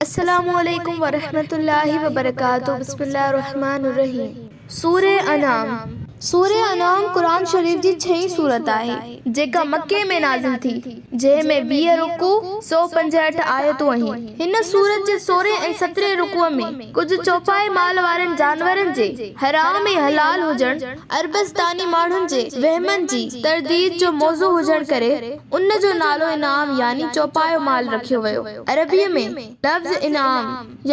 अस्सलामुअलैकुम वरहमतुल्लाहि वबरकातुहू। बिस्मिल्लाहिर्रहमानिर्रहीम। सूरे अनाम कुरान शरीफ जी 6 सूरत आहे जेका मक्के में नाज़िल थी, जंहिंमें 20 रुकू 165 आयतूं आहिनि। हिन सूरत जे 16 ऐं 17 रुकुअ में कुझु चौपाए माल वारनि जानवरनि जे हराम ऐं हलाल हुजण, अरबस्तानी माण्हुनि जे वहमनि जी तरदीद जो मौज़ू हुजण करे उन जो नालो इनाम यानी चौपायो माल रखियो वियो। अरबीअ में लफ़्ज़ इनाम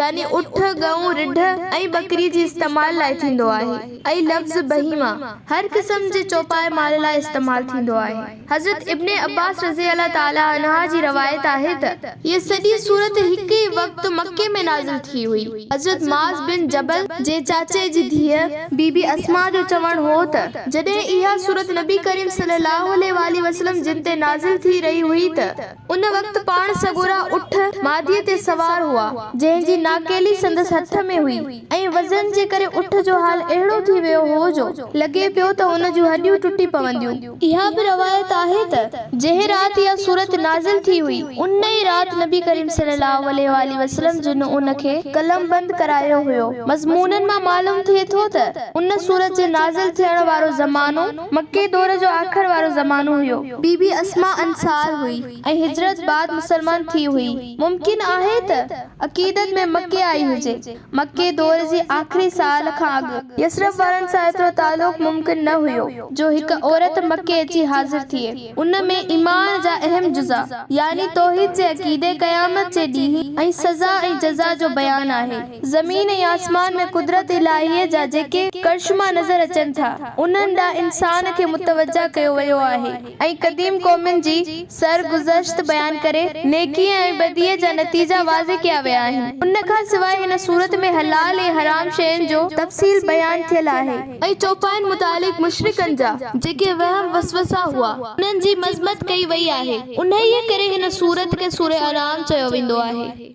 यानी उठ, गऊं, रिढ ऐं बकरी जी इस्तेमाल लाइ थींदो आहे ऐं लफ़्ज़ बहीमा हर किस्म जे चौपाए माल लाइ इस्तेमाल थींदो आहे। हज़रत इब्ने अब्बास रज़ी अल्लाह ताला अन्हा जी रवायत आहे त ये सॼी सूरत हिक ई वक़्त मक्के में नाज़िल थी हुई। हज़रत माज़ बिन जबल जे चाचे जी धीअ बीबी अस्मा जो चवण हो त जॾहिं इहा सूरत नबी करीम सल्लल्लाहु अलैहि वसल्लम जिन ते नाज़िल थी रही हुई त उन वक़्त पाण सगोरा उठ मादीअ ते सवार हुआ जंहिंजी नाकेली संदसि हथ में हुई ऐं वज़न जे करे उठ जो हाल अहिड़ो थी वियो हो जो लॻे पियो त उन जूं हॾियूं टुटी पवंदियूं। इहा बि रवायत आहे त जंहिं राति इहा सूरत नाज़िल थी हुई उन ई राति नबी करीम सल्लल्लाहु अलैहि वसल्लम जिन उन खे कलम बंद करायो हुयो। मज़मूननि मां मालूम थिए थो त उन सूरत जे नाज़िल थियण वारो ज़मानो मक्के दौर जो आख़िर वारो ज़मानो हुयो। बीबी अस्मा अंसार हुई ऐं हिजरत बाद मुसलमान थी हुई। मुमकिन आहे त अक़ीदत में मक्के आई हुजे। मक्के दौर जी आख़िरी साल खां अॻु यसरफ वारनि सां एतिरो ताल्लुक़ मुमकिन न हुयो जो हिक औरत मक्के अची हाज़िर थिए। उन में ईमान जा अहम जुज़ा यानी तौहीद जे अक़ीदे, क़यामत जे ॾींहुं ऐं सज़ा ऐं जज़ा जो बयान आहे। ज़मीन ऐं आसमान में कुदरत इलाहीअ जा जेके करिश्मा नज़र अचनि था उन्हनि ॾांहुं इंसान खे मुतवजा कयो वियो आहे ऐं क़दीम क़ौमुनि जी सरगुज़श्त बयान करे नेकीअ ऐं बदीअ जा नतीजा वाज़े कया विया आहिनि। उन खां सवाइ हिन सूरत में हलाल ऐं हराम शयुनि जो तफ़सील बयान थियल आहे ऐं चौपाइनि मुतालिक़ मुशरिकनि जा जेके वहम वसवसा हुआ उन्हनि जी मज़म्मत कई वई आहे। उन्हीअ करे हिन सूरत खे सूरे अनाम चयो वेंदो आहे।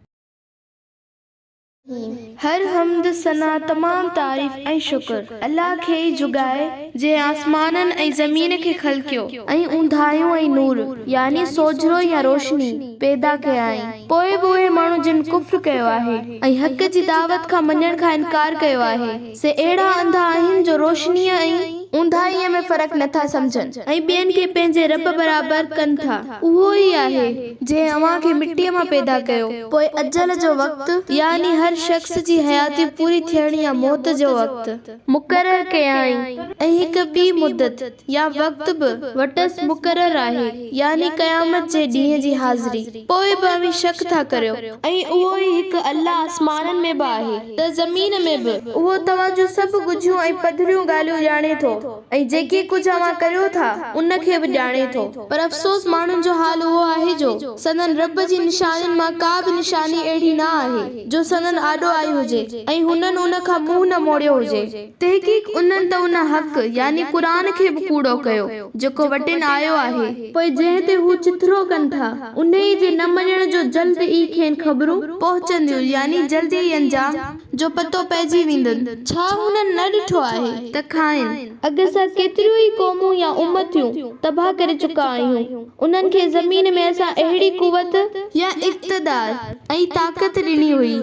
हर हमद सना तमाम तारीफ़ ऐं शुक्र अल्लाह खे ई जुगाए जंहिं आसमाननि ऐं ज़मीन खे ख़लक़ियो ऐं ऊंधायूं ऐं नूर यानी सोझरो या रोशनी पैदा कया आहिनि। पोइ बि उहे माण्हू जिन कुफ्र कयो आहे ऐं हक़ जी दावत खां मञण खां इनकार कयो आहे से अहिड़ा अंधा आहिनि जो रोशनीअ ऐं ऊंधाईअ में फ़र्क़ नथा सम्झनि ऐं ॿियनि खे पंहिंजे रब बराबर कनि था। उहो ई आहे जंहिं अव्हां खे मिटीअ मां पैदा कयो, पोइ अजल जो वक़्तु यानी हर शख़्स जी हयाती पूरी थियण या मौत जो वक़्तु मुक़रर कयाईं ऐं हिक ॿी मुद्दत या वक़्तु बि वटसि मुक़रर आहे यानी क़यामत जे ॾींहं जी हाज़िरी। पोइ बि अव्हीं शक था करियो ऐं उहो ई हिक अल्लाह आसमाननि में बि आहे त ज़मीन में बि उहो तव्हां जूं सभु गुझियूं ऐं पधरियूं ॻाल्हियूं ॼाणे थो ऐं जेके कुझु अव्हां करियो था उन खे बि ॼाणे थो। पर अफ़सोस माण्हुनि जो हाल उहो आहे जो सदन रब जी निशानियुनि मां का बि निशानी अहिड़ी न आहे जो सदन आॾो आई हुजे ऐं हुननि उन खां मुंहुं न मोड़ियो हुजे। तहक़ीक़ उन्हनि त उन हक़ यानी क़ुरान खे बि कूड़ो कयो जेको वटिन आयो आहे। पोइ जंहिं ते हू चिथरो कनि था उन ई जे न मञण जो जल्द ई खेनि ख़बरूं पहुचंदियूं यानी जल्दी ई अंजाम जो पतो पइजी वेंदुनि। छा हुननि न ॾिठो आहे त खाइनि अॻ सां केतिरियूं ई क़ौमूं या उम्मतियूं तबाह करे चुका आहियूं। उन्हनि खे ज़मीन में असां अहिड़ी कुवत या इक़्तिदार ऐं ताक़त ॾिनी हुई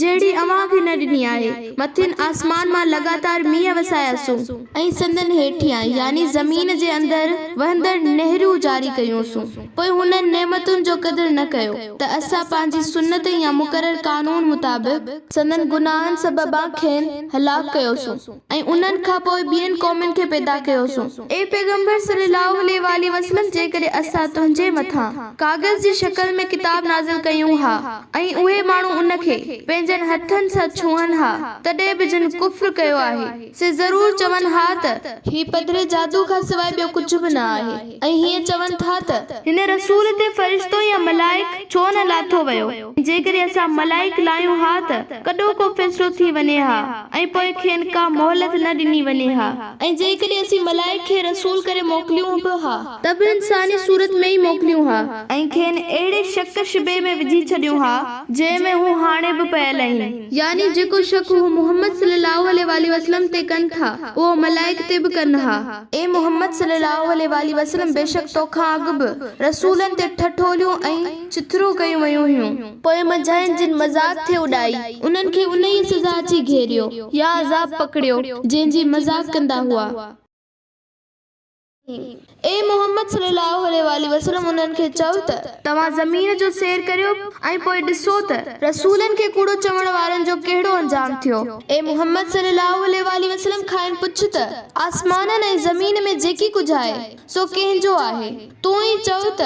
जहिड़ी अव्हां खे न ॾिनी आहे। मथिन आसमान मां लगातार मींहं वसायासूं ऐं संदन हेठियां यानी ज़मीन जे अंदरि वहंदड़ नहरूं जारी कयूंसूं। पोइ हुननि नेमतुनि जो क़दुरु न कयो त असां पंहिंजी सुन्नत या मुक़रर कानून मुताबिक़ संदन गुनाहनि सबबा खेनि हलाक कयोसूं ऐं उन्हनि खां पोइ ॿियनि क़ौमुनि खे पैदा कयोसूं। ए पैगंबर सल्लल्लाहु अलैहि वसल्लम जे करे असां तुंहिंजे मथां कागज़ जी शक्ल में किताब नाज़िल कयूं हा ऐं उहे माण्हू उन खे पंहिंजनि हथनि सां छुअनि हा तॾहिं बि जिन कुफ्र कयो आहे से ज़रूर चवनि हा त ही पधरे जादू खां सवाइ ॿियो कुझु बि न आहे ऐं हीअं चवनि था त हिन रसूल ते फ़रिश्तो या मलाइक छो न लाथो वियो। जेकॾहिं असां मलाइक लायूं हा त कॾो को फ़ैसिलो थी वञे हा ऐं पोइ खेनि का मोहलत न ॾिनी वञे हा ऐं जेकॾहिं असीं मलाइक खे रसूल करे मोकिलियूं बि हा त बि इंसानी सूरत में ई मोकिलियूं हा ऐं खेनि अहिड़े शक शिबे में विझी छॾियूं हा जंहिंमें हू हाणे बि पियल आहिनि यानी जेको शक हू मुहम्मद सल्लल्लाहु अलैहि वसल्लम ते कनि था उहो मलाइक ते बि कनि हा। ए मोहम्मद सल्लल्लाहु अलैहि वसल्लम बेशक तोखां अॻु बि रसूलनि ते ठठोलियूं ऐं चिथरूं कयूं वयूं हुयूं। पोइ मंझाइनि जिन मज़ाक थे उॾाई उन्हनि खे उन ई सज़ा अची घेरियो या अज़ाब पकड़ियो जंहिंजी मज़ाक कंदा हुआ। ए मोहम्मद सल्लल्लाहु अलैहि वसल्लम उन्हनि खे चओ त तव्हां ज़मीन जो सैर करियो ऐं पोइ ॾिसो त रसूलनि खे कूड़ो चवण वारनि जो कहिड़ो अंजाम थियो। ए मोहम्मद सल्लल्लाहु अलैहि वसल्लम खां पुछ त आसमाननि ऐं ज़मीन में जेकी कुझु आहे सो कंहिंजो आहे। तूं ई चओ त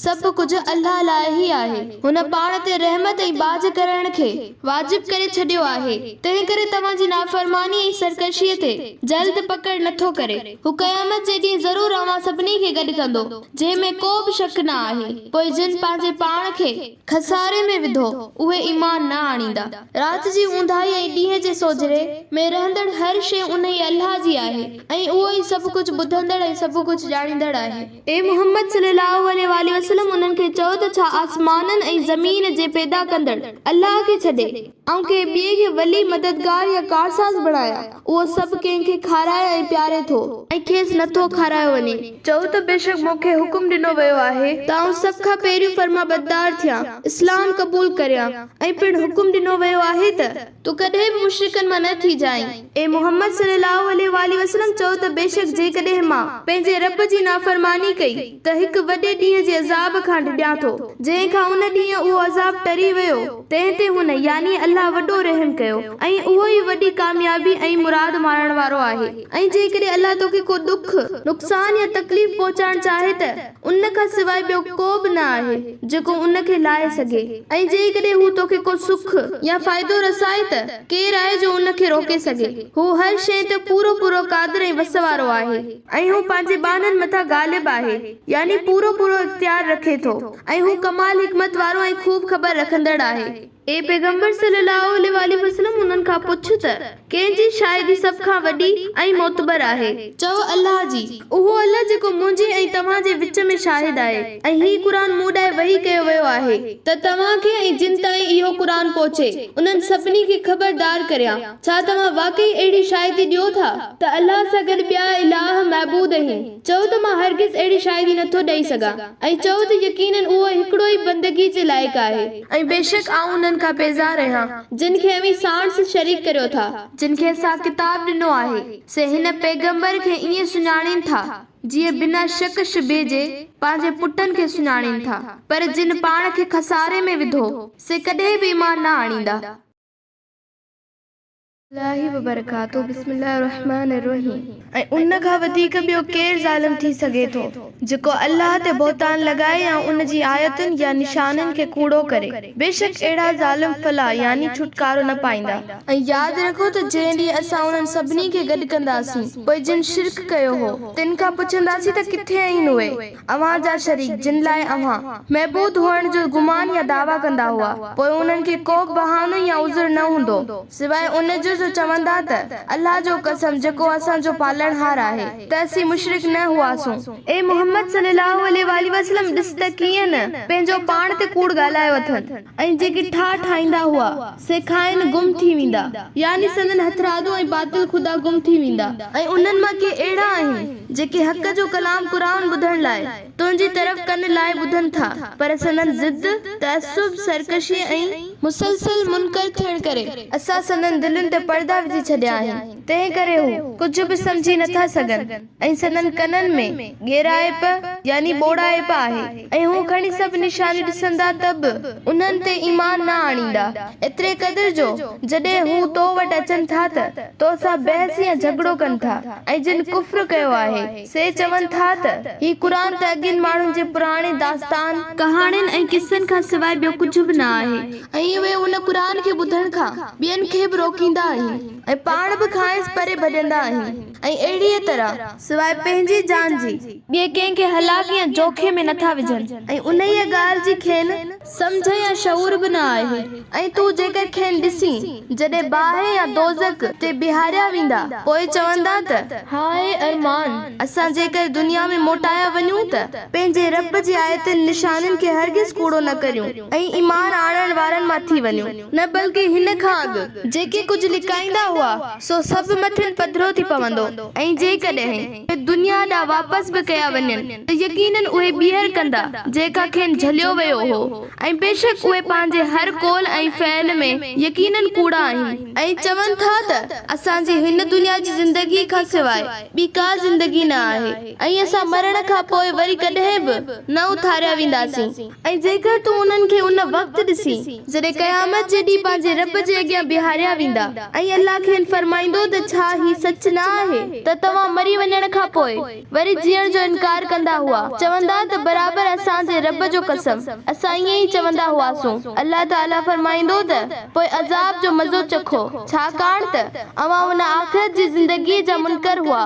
सभु कुझु अल्लाह लाइ ई आहे। हुन पाण ते रहमत ऐं बाज करण खे वाजिब करे छॾियो आहे। तंहिं करे तव्हांजी नाफ़रमानी ऐं सरकशीअ ते जल्द पकड़ नथो करे। हू क़यामत जे ॾींहुं ज़रूर अव्हां सभिनी खे गॾु कंदो जंहिं में को बि शक न आहे। पोइ जिन पंहिंजे पाण खे खसारे में विधो उहे ईमान न आणींदा। राति जी ऊंधाई ऐं ॾींहं जे सोजरे में रहंदड़ हर शइ उन ई अल्लाह जी आहे ऐं उहो ई सभु कुझु ॿुधंदड़ ऐं सभु कुझु ॼाणींदड़ आहे। ए मोहम्मद सल्लल्लाहु अलैहि वसल्लम उन्हनि खे चओ त छा आसमाननि ऐं ज़मीन जे पैदा कंदड़ अल्लाह खे छॾे ऐं के ॿिए खे वली मददगार या कारसाज़ बणाया उहो सभु कंहिंखे खाराए ऐं प्यारे थो ऐं खेसि नथो खारायो वञे। चओ त बेशक मूंखे हुकुम ॾिनो वियो आहे त आउं सभ खां पहिरियों फर्माबरदार थियां, इस्लाम क़बूल करियां ऐं पिणु हुकुम ॾिनो वियो आहे त तूं कॾहिं बि मुशरिकनि मां न थी जाईं। ए मोहम्मद सल्लल्लाहु अलैहि वसल्लम चओ त बेशक जेकॾहिं मां पंहिंजे रब जी नाफ़रमानी कई त हिकु वॾे ॾींहं जे अज़ाब खां डिॼां थो जंहिंखां उन ॾींहुं उहो अज़ाब टरी वियो तंहिं ते हुन यानी अल्लाह वॾो रहम कयो ऐं उहो ई वॾी कामयाबी ऐं मुराद मारण वारो आहे। ऐं जेकॾहिं अल्लाह तोखे को दुख नुक़सान या तकलीफ़ पहुचाइण चाहे त उन खां सवाइ ॿियो को बि न आहे जेको उन खे लाहे सघे। ऐं जेकॾहिं हू तोखे को सुख या फ़ाइदो रसाए त केरु आहे जो उन खे रोके सघे। हू हर शइ ते पूरो पूरो क़ादिर ऐं वस वारो आहे ऐं हू पंहिंजे बाननि मथां गालिब आहे यानी पूरो पूरो इख्तियार रखे थो ऐं हू कमाल हिकमत वारो ऐं खूब ख़बर रखंदड़ आहे। ए पैगंबर सल्लल्लाहु अलैहि वसल्लम उन्हनि खां पुछ त कंहिंजी शायदि सभ खां वॾी ऐं मोतबर आहे। चओ अल्लाह जी। उहो अल्लाह जेको मुंहिंजे ऐं तव्हां जे विच में शाहिद आहे ऐं ही क़ुरान मूं ॾांहुं वही कयो वियो आहे त तव्हां खे ऐं जिन ताईं इहो क़ुरान पहुचे उन्हनि सभिनी खे ख़बरदार करियां। छा तव्हां वाकई अहिड़ी शाहिदी ॾियो था त अल्लाह सां गॾु ॿिया इलाह महबूद आहिनि? चओ त मां हरगिज़ अहिड़ी शाहिदी नथो ॾेई सघां ऐं चओ त यकीनन उहो हिकिड़ो ई बंदगी जे लाइक़ आहे ऐं बेशक आउं उन्हनि खां बेज़ार आहियां जिन खे अवी साण सां शरीक करियो था जिन खे असां किताब ॾिनो आहे से हिन पैगंबर खे ईअं सुञाणीनि था जीअं बिना शक शुबे जे पंहिंजे पुटनि खे सुञाणीनि था। पर जिन पाण खे खसारे में विधो से कॾहिं बि ईमान न आणींदा। बिस्मिल्लाहिर्रहमानिर्रहीम। ऐं उन खां वधीक ॿियो केरु ज़ालिम थी सघे थो जेको अल्लाह ते बहतान लॻाए या उन जी आयतुनि या निशाननि खे कूड़ो करे। बेशक अहिड़ा ज़ालिम फला यानी छुटकारो न पाईंदा। ऐं यादि रखो त जंहिं ॾींहुं असां उन्हनि सभिनी खे गॾु कंदासीं पोइ जिन शिरक कयो हो तिन खां पुछंदासीं त किथे आहिनि उहे अव्हां जा शरीक जिन लाइ अव्हां महबूद हुअण जो गुमान या दावा कंदा हुआ। पोइ उन्हनि खे को बहानो या उज़र न हूंदो सिवाय उन जो चवंदा त अल्लाह जो कसम जेको असांजो पालणहार आहे त असीं मुशरिक न हुआसूं। ए मोहम्मद सल्लल्लाहु अलैहि वसल्लम ॾिस त कीअं न पंहिंजो पाण ते कूड़ ॻाल्हाए वठनि ऐं जेके ठाहींदा हुआ से खाइनि गुम थी वेंदा यानी संदन हथरादो ऐं बातिल ख़ुदा गुम थी वेंदा। ऐं उन्हनि मां के अहिड़ा आहिनि जेके हक़ जो कलाम क़ुरान ॿुधण लाइ तुंहिंजी तरफ़ कन लाइ ॿुधनि था पर संदन ज़िद तअस्सुब सरकशी ऐं मुसलसल मुनकर थियण करे असां संदन दिलनि ते पर्दा विझी छॾिया आहिनि। तंहिं करे हू कुझु बि सम्झी नथा सघनि ऐं संदन कननि में ॻेराइप यानी ॿोड़ाइप आहे ऐं हू खणी सभु निशानी ॾिसंदा त बि उन्हनि ते ईमान न आणींदा। एतिरे क़दुर जो जॾहिं हू तो वटि अचनि था त तो सां बहस या झगड़ो कनि था ऐं जिन कुफ्र कयो आहे से चवनि था त ही क़ुरान त अॻियनि माण्हुनि जे पुराणे दास्तान कहाणियुनि ऐं किस्सनि खां सवाइ ॿियो कुझु बि न आहे ऐं उहे उन क़ुरान खे ॿुधण खां ॿियनि खे बि रोकींदा आहिनि ऐं पाण बि खाइसि परे भॼंदा आहिनि ऐं अहिड़ीअ तरह सवाइ पंहिंजी जान जी ॿिए कंहिंखे हलाल हलाक या जोखे में नथा विझनि ऐं उन ई ॻाल्हि जी खेनि समझ या शऊर बि न आहे। ऐं तूं जेकर खेनि ॾिसी जॾहिं बाहि या दोज़ख ते बिहारिया वेंदा पोइ चवंदा त हाय अरमान, असां जेकर दुनिया में मोटाया वञूं त पंहिंजे रब जी आयतुनि निशाननि खे हरगिज़ कूड़ो न करियूं ऐं ईमान आणण वारनि मां थी वञूं, न बल्कि हिन खां अॻु जेके कुझु लिकाईंदा हुआ सो सभु मथिनि पधरो थी पवंदो। ऐं जेकॾहिं दुनिया ॾांहुं वापसि बि कया वञनि त यकीनन उहे ॿीहर कंदा जेका खेनि झलियो वियो हो। ऐं बेशक उहे पंहिंजे हर कौल ऐं फ़इल में यकीनन कूड़ा आहिनि ऐं चवनि था त असांजी हिन दुनिया जी ज़िंदगी खां सवाइ ॿी का ज़िंदगी न आहे ऐं असां मरण खां पोइ वरी कॾहिं बि न उथारिया वेंदासीं। ऐं जेकर तूं उन्हनि खे उन वक़्तु ॾिसी जॾहिं क़यामत जे ॾींहुं पंहिंजे रब जे अॻियां बिहारिया वेंदा ऐं अल्लाह खेनि फरमाईंदो त छा ही सच न आहे त तव्हां मरी वञण खां पोइ वरी जीअण जो इनकार कंदा हुआ, चवंदा त बराबर असांजे रब जो कसम असां ईअं ई चवंदा हुआसूं। अल्लाह ताला फरमाईंदो त पोइ अज़ाब जो मज़ो चखो, छाकाणि त अवां उन आख़िरत जी ज़िंदगी जा मुनकर हुआ।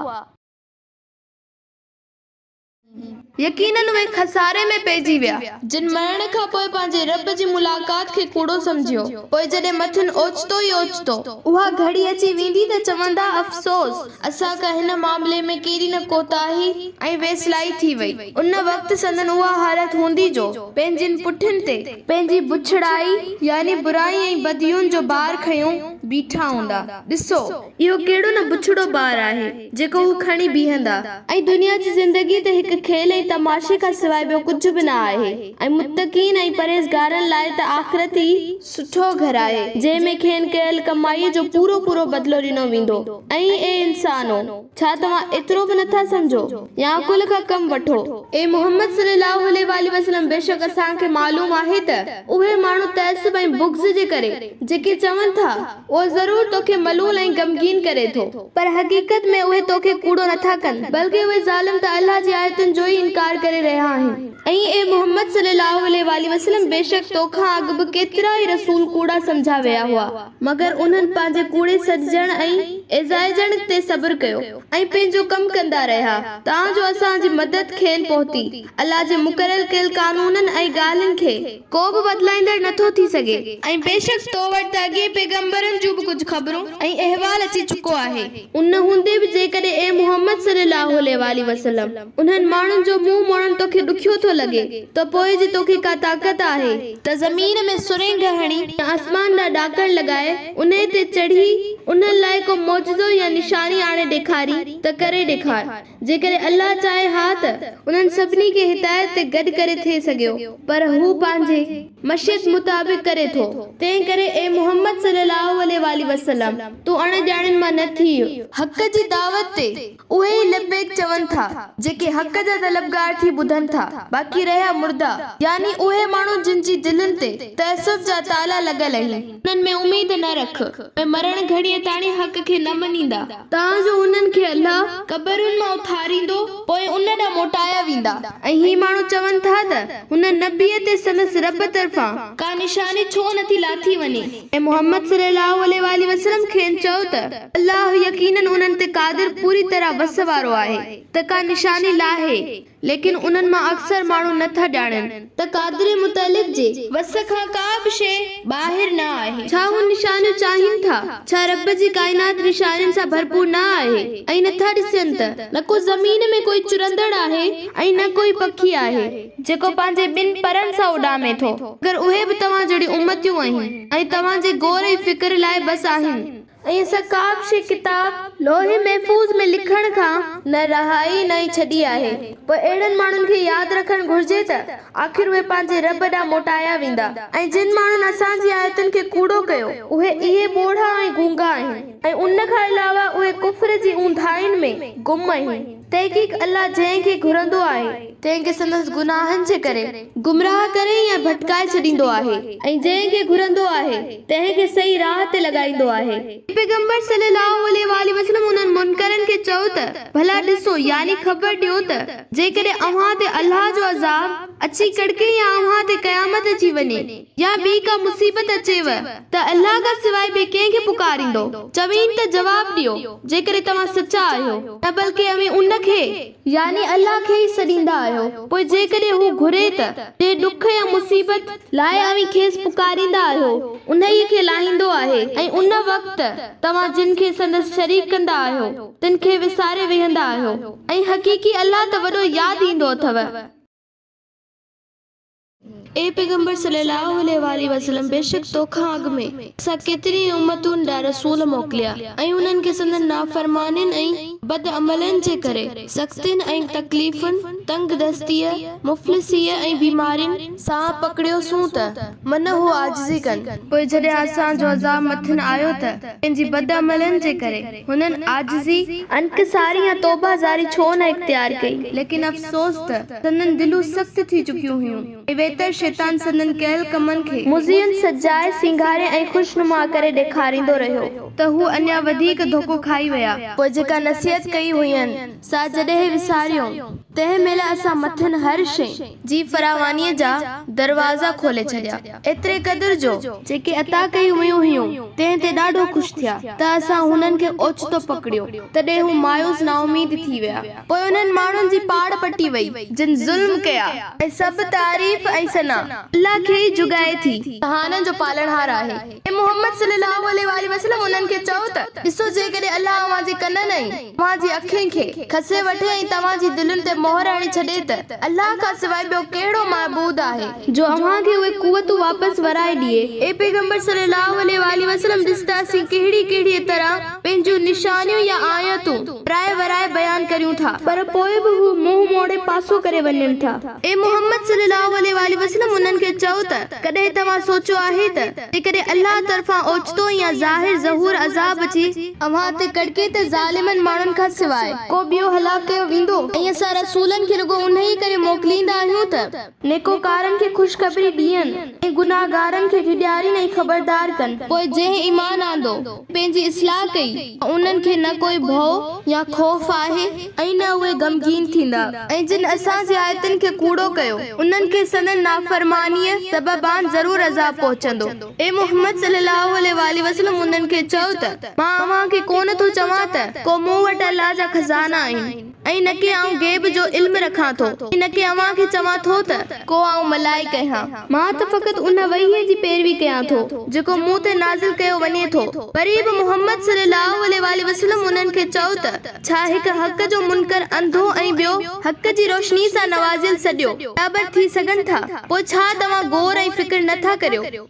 यकीनन उहे खसारे में पइजी विया जिन मरण खां पोइ पंहिंजे रब जी मुलाक़ात खे कूड़ो समझियो। पोइ जॾहिं मथिन ओचितो ई ओचितो उहा घड़ी अची वेंदी त चवंदा अफ़सोस, असां खां हिन मामले में कहिड़ी न कोताही ऐं वेसलाई थी वई। उन वक़्तु संदन उहा हालत हूंदी जो पंहिंजिन पुठिन ते पंहिंजी बुछड़ाई यानी बुराई ऐं बदियुनि जो बार खयूं बीठा हूंदा। ॾिसो इहो कहिड़ो न बुछड़ो बार आहे जेको हू खणी बीहंदा। ऐं दुनिया जी ज़िंदगी त हिकु खेल ऐं तमाशे खां सवाइ ॿियो कुझु बि न आहे। ऐं मुत्तक़ीन ऐं परहेज़गारनि लाइ त आख़िरत ई सुठो घर आहे जंहिंमें खेनि कयल कमाईअ जो पूरो पूरो बदिलो ॾिनो वेंदो। ऐं ए इंसानो, छा तव्हां एतिरो बि नथा समझो या अकुल खां कम वठो। ए मोहम्मद सल्लल्लाहु अलैहि वसल्लम, बेशक असांखे मालूम आहे त उहे माण्हू तअस्सुब ऐं बुग़्ज़ जे करे जेके चवनि था उहो ज़रूर तोखे मलूल ऐं गमगीन करे थो, पर हक़ीक़त में उहे तोखे कूड़ो नथा कनि, बल्कि उहे ज़ालिम त अल्लाह जी आयतुनि जो ई इनकार करे रहिया आहिनि। ऐं ए मोहम्मद सल्लल्लाहु अलैहि वसल्लम, बेशक तोखां अॻु बि केतिरा ई रसूल कूड़ा समझा विया हुआ, मगर उन्हनि पंहिंजे कूड़े सॾजण ऐं एज़ाइजण ते सब्र कयो ऐं पंहिंजो कमु कंदा रहिया तां जो असांजी मदद खेनि पहुती। अल्लाह जे मुक़रर कयल कानूननि ऐं ॻाल्हियुनि खे को बि बदिलाईंदड़ नथो थी सघे। ऐं बेशक तो वटि त अॻे पैगंबरनि जूं बि कुझु ख़बरूं ऐं अहवाल अची चुको आहे। उन हूंदे बि जेकॾहिं ए मोहम्मद सल्लल्लाहु अलैहि वसल्लम उन्हनि माण्हुनि जो मुंहुं मोड़ण तोखे ॾुखियो थो लॻे त पोइ जी तोखे का ताक़त आहे त ज़मीन में सुरेंग हणी आसमान ॾांहुं ॾाकण लॻाए उन ते चढ़ी उन्हनि लाइ को मौजज़ो या निशानी आणे ॾेखारी त करे ॾेखार। जेकॾहिं अल्लाह चाहे हा त उन्हनि सभिनी खे हिदायत ते गॾु करे थिए सघियो, पर हू पंहिंजे मशीयत मुताबिक़ करे थो। तंहिं करे ए मोहम्मद सल्लल्लाहु अलैहि वसल्लम, तूं अणॼाणनि मां न थी। हक़ जी दावत ते उहे ई लबैक चवनि था जेके हक़ जा तलबगार थी ॿुधनि था, बाक़ी रहिया मुर्दा यानी उहे माण्हू जिन जी दिलनि ते तअस्सुब जा ताला लॻल आहिनि, उन्हनि में उम्मीद न रख। ऐं मरण घड़ीअ ताणी हक़ खे न मञींदा तां जो उन्हनि खे अल्लाह क़बरुनि मां उथारींदो पोइ उन ॾांहुं मोटाया वेंदा। ऐं ही माण्हू चवनि था त हुन नबीअ ते संदसि रब तरफ़ां का निशानी छो नथी लाथी वञे। ऐं मोहम्मद सल्लल्लाहु अलैहि वसल्लम खेनि चओ त अल्लाह यकीनन उन्हनि ते क़ादिर पूरी तरह वस वारो आहे त का निशानी लाहे, लेकिन उन्हनि मां अक्सर माण्हू नथा ॼाणनि त क़ादिर मुतअलिक़ जे वस खां का बि शइ ॿाहिरि न आहे। छा हू निशानियूं चाहिनि था? छा रब जी काइनात निशानियुनि सां भरपूर न आहे ऐं नथा ॾिसनि त न को ज़मीन में कोई चुरंदड़ आहे ऐं न कोई पखी आहे जेको पंहिंजे ॿिनि परनि सां उॾामे थो, अगर उहे बि तव्हां जहिड़ी उम्मतियूं आहिनि ऐं तव्हांजे गौर ऐं फिक्र लाइ बस आहिनि। ऐं असां का बि शइ किताब लोहे महफूज़ में लिखण खां न रहाई न ई छॾी आहे। पोइ अहिड़नि माण्हुनि खे यादि रखणु घुर्जे त आख़िर उहे पंहिंजे रब ॾांहुं मोटाया वेंदा। ऐं जिन माण्हुनि असांजी आयतुनि खे कूड़ो कयो उहे इहे ॿोढ़ा ऐं गूंगा आहिनि ऐं उन खां अलावा उहे कुफ्र जी ऊंधाइनि में गुम आहिनि। तहक़ीक़ अल्लाह जंहिंखे घुरंदो आहे तंहिंखे संदसि गुनाहनि जे करे गुमराह करे या भटकाए छॾींदो आहे ऐं जंहिंखे घुरंदो आहे तंहिंखे सही राह ते लॻाईंदो आहे। पैगंबर सल्लल्लाहु अलैहि वसल्लम उन्हनि मुनकरनि खे चओ त भला ॾिसो यानी ख़बर ॾियो त जेकॾहिं अव्हां ते अल्लाह जो अज़ाब अची कड़के या अव्हां ते क़यामत अची वञे या ॿी का मुसीबत अचेव त अल्लाह खां सवाइ ॿिए कंहिंखे पुकारींदो? चवीनि त जवाब ॾियो जेकॾहिं तव्हां सचा आहियो, न बल्कि अवी उन उनखे यानी अल्लाह खे ई सॾींदा आहियो। पोइ जेकॾहिं हू घुरे त जे ॾुख या मुसीबत लाइ अवी खेसि पुकारींदा आहियो, उन्हीअ खे लाहींदो आहे ऐं उन वक़्तु तव्हां जिन खे संदसि शरीक कंदा आहियो तिन खे विसारे वेहंदा आहियो ऐं हक़ीक़ी अल्लाह त वॾो यादि ईंदो अथव। ए पैगंबर सल्लल्लाहु अलैहि वसल्लम, बेशक तोखां अॻु में असां केतिरी उम्मतुनि ॾांहुं रसूल मोकिलिया ऐं उन्हनि खे संदन नाफ़रमानियुनि ऐं बद अमलनि जे करे सख़्तियुनि ऐं तकलीफ़ुनि, तंगदस्तीअ, मुफ़लिसीअ ऐं बीमारियुनि सां पकड़ियोसूं त मन हू आजिज़ी कनि। पोइ जॾहिं असांजो अज़ाब मथनि आयो त पंहिंजी बद अमलनि जे करे हुननि आजिज़ी, अनकिसारी या तौबाज़ारी छो न इख्तियार कई, लेकिन अफ़सोस त संदन दिलूं सख़्त थी चुकियूं हुयूं ऐं वेतर शैतान संदन कयल कमनि खे मुज़ियन सजाए सिंगारे ऐं ख़ुशनुमा करे ॾेखारींदो रहियो त हू अञा वधीक धोखो खाई विया। पोइ जेका नसीहत कई हुयनि सा जॾहिं विसारियो, तंहिं महिल असां मथनि हर शइ जी फरावानीअ जा दरवाज़ा खोले छॾिया, एतिरे क़दुर जो जेके अता कई हुयूं तंहिं ते ॾाढो ख़ुशि थिया त असां हुननि खे ओचितो पकड़ियो। तॾहिं हू मायूस नाउमीद थी विया। पोइ उन्हनि माण्हुनि जी पाड़ पटी वई जिन ज़ुल्म कया ऐं सभु तारीफ़ ऐं सना अल्लाह खे ई जुगाए थी, जहाननि जो पालनहार आहे। ऐं मोहम्मद सल्लल्लाहु अलैहि वसल्लम उन्हनि खे चओ त ॾिसो, जेकॾहिं अल्लाह अव्हां जे कननि ऐं अव्हां जी अखियुनि खे खसे वठे ऐं तव्हां जी दिलुनि ते मोहर हणी छॾे त अल्लाह खां सवाइ ॿियो कहिड़ो महबूद आहे जो अव्हां खे उहे कुवतूं वापसि वराए ॾिए। ए पैगंबर सल्लल्लाहु अलैहि वसल्लम, ॾिस त असीं कहिड़ी तरह पंहिंजूं निशानियूं या आयतूं वराए बयान करियूं था, पर पोइ बि हू मुंहुं मोड़े पासो करे वञनि था। ए मोहम्मद सल्लल्लाहु अलैहि वसल्लम, उन्हनि खे चओ त कॾहिं तव्हां सोचियो आहे त जेकॾहिं अल्लाह तरफ़ां ओचितो या ज़ाहिर ज़हूर अज़ाब अची अव्हां ते कड़के त ज़ालिमनि माण्हुनि खां सवाइ को ॿियो हलाक कयो वेंदो ऐं असां रसूलनि खे रुॻो उन्हीअ करे मोकिलींदा आहियूं त नेकोकारनि खे ख़ुशख़बरी ॾियनि ऐं गुनाहगारनि खे हिदायत ऐं ख़बरदार कनि। पोइ जंहिं ईमान आंदो, पंहिंजी इस्लाह कई, उन्हनि खे न कोई भउ या खौफ़ आहे ऐं न उहे गमगीन थींदा। ऐं जिन असांजी आयतुनि खे कूड़ो कयो, उन्हनि खे संदन नाफ़रमानीअ सबबान ज़रूर अज़ाब पहुचंदो। ए मोहम्मद सल्लल्लाहु अलैहि वसल्लम, उन्हनि खे चओ त मां अव्हां खे कोन थो चवां त को मूं वटि अल्लाह जा खज़ाना आहिनि ऐं न के आऊं गैब जो इल्म रखां थो, न के अव्हां खे चवां थो त को आऊं मलाइक आहियां। मां त फ़क़त उन वहीअ जी पैरवी कयां थो जेको मूं ते नाज़िल कयो वञे थो। वरी बि मोहम्मद सल्लल्लाहु अलैहि वसल्लम, उन्हनि खे चओ त छा हिकु हक़ जो मुनकर अंधो ऐं ॿियो हक़ जी रोशनी सां नवाज़िल सॼो बराबर थी सघनि था? पोइ छा तव्हां गौर ऐं फ़िक्र नथा करियो?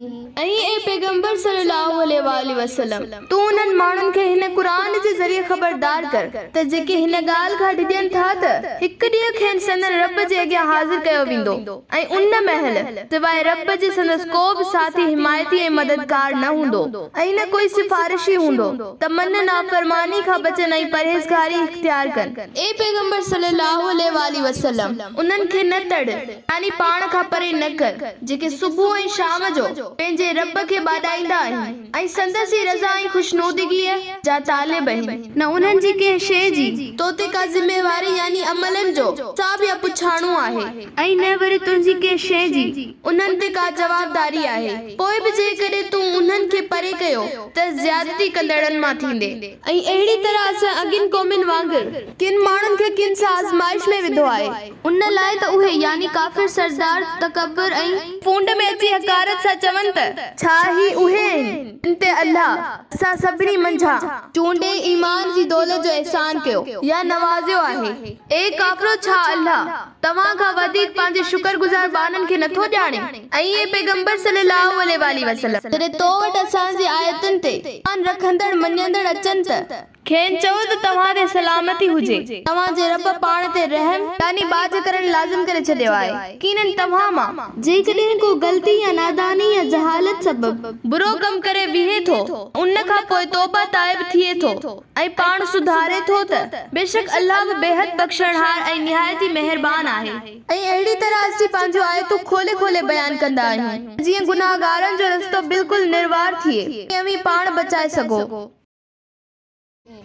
ऐं ए पैगंबर सल्लल्लाहु अलैहि वसल्लम, तू उन्हनि माण्हुनि खे हिन क़ुरान जे ज़रिए ख़बरदार कर त जेके हिन ॻाल्हि खां डिॼनि था त हिकु ॾींहुं खेनि संदन रब जे अॻियां हाज़िर कयो वेंदो ऐं उन महल सवाइ रब जे संदसि को बि साथी, हिमायती ऐं मददगार न हूंदो ऐं न कोई सिफारिशी हूंदो त मन नाफ़रमानी खां बचनि ऐं परहेज़गारी इख्तियार कनि। ए पैगंबर सल्लल्लाहु अलैहि वसल्लम, उन्हनि खे न तड़ यानी पाण खां परे न कर, जेके सुबुह ऐं शाम जो पंहिंजे रब खे ॿाॾाईंदा आहिनि ऐं संदसि रज़ा ऐं ख़ुशनुदगीअ जा तालिब आहिनि। न उन्हनि जी कंहिं शइ जी तो ते का ज़िम्मेवारी यानी अमलनि जो हिसाब या पुछाणो आहे ऐं न वरी तुंहिंजी कंहिं शइ जी उन्हनि ते का जवाबदारी आहे। पोइ बि जेकॾहिं तूं उन्हनि खे परे कयो त ज़्यादती कंदड़नि मां थींदे। ऐं अहिड़ी तरह असां अॻिन क़ौमुनि वांगुरु किन माण्हुनि खे किन सां आज़माइश में विधो आहे, उन लाइ त उहे यानी काफ़िर सरदार तकबर ऐं फूंड में अची हकारत सां चवनि त छा ही उहे आहिनि जिन ते अल्लाह असां सभिनी मंझां चूंडे ईमान जी दौलत जो एहसान कयो या नवाज़ियो आहे। ए काफ़िरो, छा अल्लाह तव्हां खां वधीक पंहिंजे शुक्रगुज़ार बाननि खे नथो ॼाणे? ऐं ए पैगंबर सल्लल्लाहु अलैहि वसल्लम, जॾहिं तो वटि असांजी आयतुनि ते ईमान रखंदड़ मञंदड़ अचनि त खेनि चओ त तव्हां ते सलामती हुजे। तव्हां जे रब पाण ते रहम यानी बाज करण लाज़िम करे छॾियो आहे। यकीनन तव्हां मां जेकॾहिं को ग़लती या नादानी या जहालत सबब बुरो कम करे बीहे थो, उन खां पोइ तौबा ताइब थिए थो ऐं पाण सुधारे थो त बेशक अल्लाह बि बेहद बख़्शणहार ऐं निहायती मेहरबान आहे। ऐं अहिड़ी तरह असीं पंहिंजूं आयतूं खोले बयान कंदा आहियूं जीअं गुनाहगारनि जो रस्तो बिल्कुलु निर्वार थिए ऐं पाण बचाए सघो।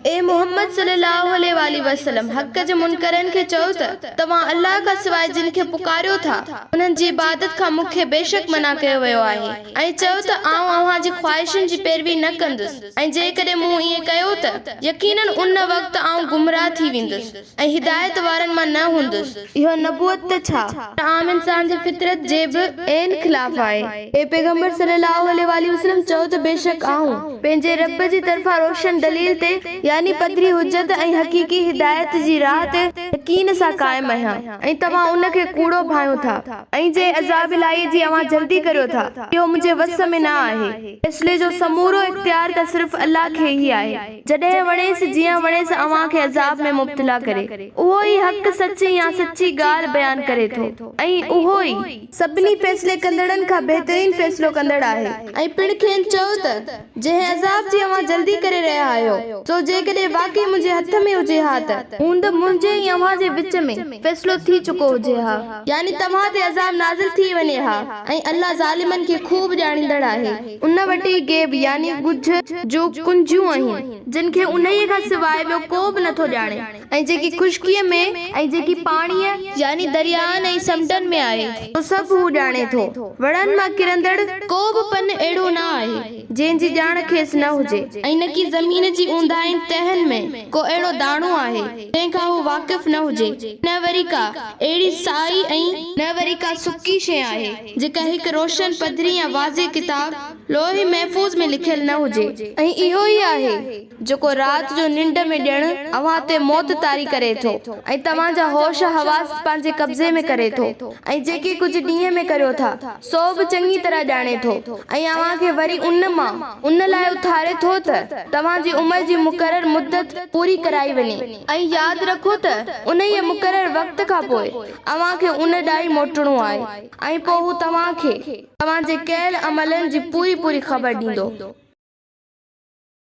ए मोहम्मद सल्लल्लाहु अलैहि वसल्लम हक़ जे मुनकरन खे चओ त तव्हां अल्लाह खां सवाइ जिन खे पुकारियो था उन्हनि जी इबादत खां मूंखे बेशक मना कयो वियो आहे ऐं चओ त आउं अव्हां जी ख़्वाहिशुनि जी पैरवी न कंदुसि ऐं जेकॾहिं मूं ईअं कयो त यकीनन उन वक़्तु आउं गुमराह थी वेंदुसि ऐं हिदायत वारनि मां न हूंदुसि। इहो नबूअत त छा आम इंसान जी फितरत जे बि ऐन खिलाफ़ आहे। ए पैगंबर सल्लल्लाहु अलैहि वसल्लम चओ त बेशक आउं पंहिंजे रब जी तरफ़ां रोशन दलील ते यानी पधरी हुज्जत ऐं हक़ीक़ी हिदायत जी राह ते यकीन सां क़ाइम आहियां ऐं तव्हां उन खे कूड़ो भायो था ऐं जे अज़ाब इलाही जी अव्हां जल्दी करियो था इहो मुंहिंजे वस में न आहे। फ़ैसिले जो समूरो इख्तियार त सिर्फ़ अल्लाह खे ई आहे। जॾहिं वणेसि जीअं वणेसि अव्हां खे अज़ाब में मुब्तला करे उहो ई हक़ सची या सची ॻाल्हि बयान करे थो ऐं उहो ई सभिनी फ़ैसिले कंदड़नि खां बहितरीन फ़ैसिलो कंदड़ आहे। ऐं पिण खेनि चओ त जंहिं अज़ाब जी अव्हां जल्दी करे रहिया आहियो सो जेकॾहिं वाकई मुंहिंजे हथ में हुजे हा त हूंद मुंहिंजे ऐं अव्हां जे विच में फ़ैसिलो थी चुको हुजे हा यानी तव्हां ते अज़ाब नाज़िल थी वञे हा ऐं अल्लाह ज़ालिमनि खे खूब ॼाणींदड़ आहे। उन वटि गैब यानी गुझ जो कुंजियूं आहिनि जिन खे उन्हीअ खां सवाइ ॿियो को बि नथो ॼाणे ऐं जेकी खुशकीअ में ऐं जेकी पाणीअ यानी दरियाहनि ऐं समुंडनि में आहे उहो सभु हू ॼाणे थो। वणनि मां किरंदड़ को बि पन अहिड़ो न आहे जंहिंजी ॼाण खेसि न हुजे ऐं न की ज़मीन जी ऊंदाहिनि तहनि में को अहिड़ो दाणो आहे जंहिंखां हू वाक़िफ़ न हुजे न वरी का अहिड़ी साई ऐं न वरी का सुकी शइ आहे जेका हिकु रोशन पधरी या वाज़े किताब लोहे महफ़ूज़ में लिखियल न हुजे ऐं इहो ई आहे जेको राति जो निंड में ॼण अव्हां ते मौत तारी करे थो ऐं तव्हांजा होश हवास पंहिंजे कब्ज़े में करे थो ऐं जेके कुझु ॾींहं में करियो था सो बि चङी तरह ॼाणे थो ऐं अव्हां खे वरी उन मां उन लाइ उथारे थो त तव्हांजी उमिरि जी मुक़रर मुद्दत पूरी कराई वञे ऐं यादि रखो त उन ई मुक़रर वक़्त खां पोइ अव्हां खे उन ॾांहुं मोटणो आहे ऐं पोइ हू तव्हां खे तव्हांजे कयल अमलनि जी पूरी ख़बर ॾींदो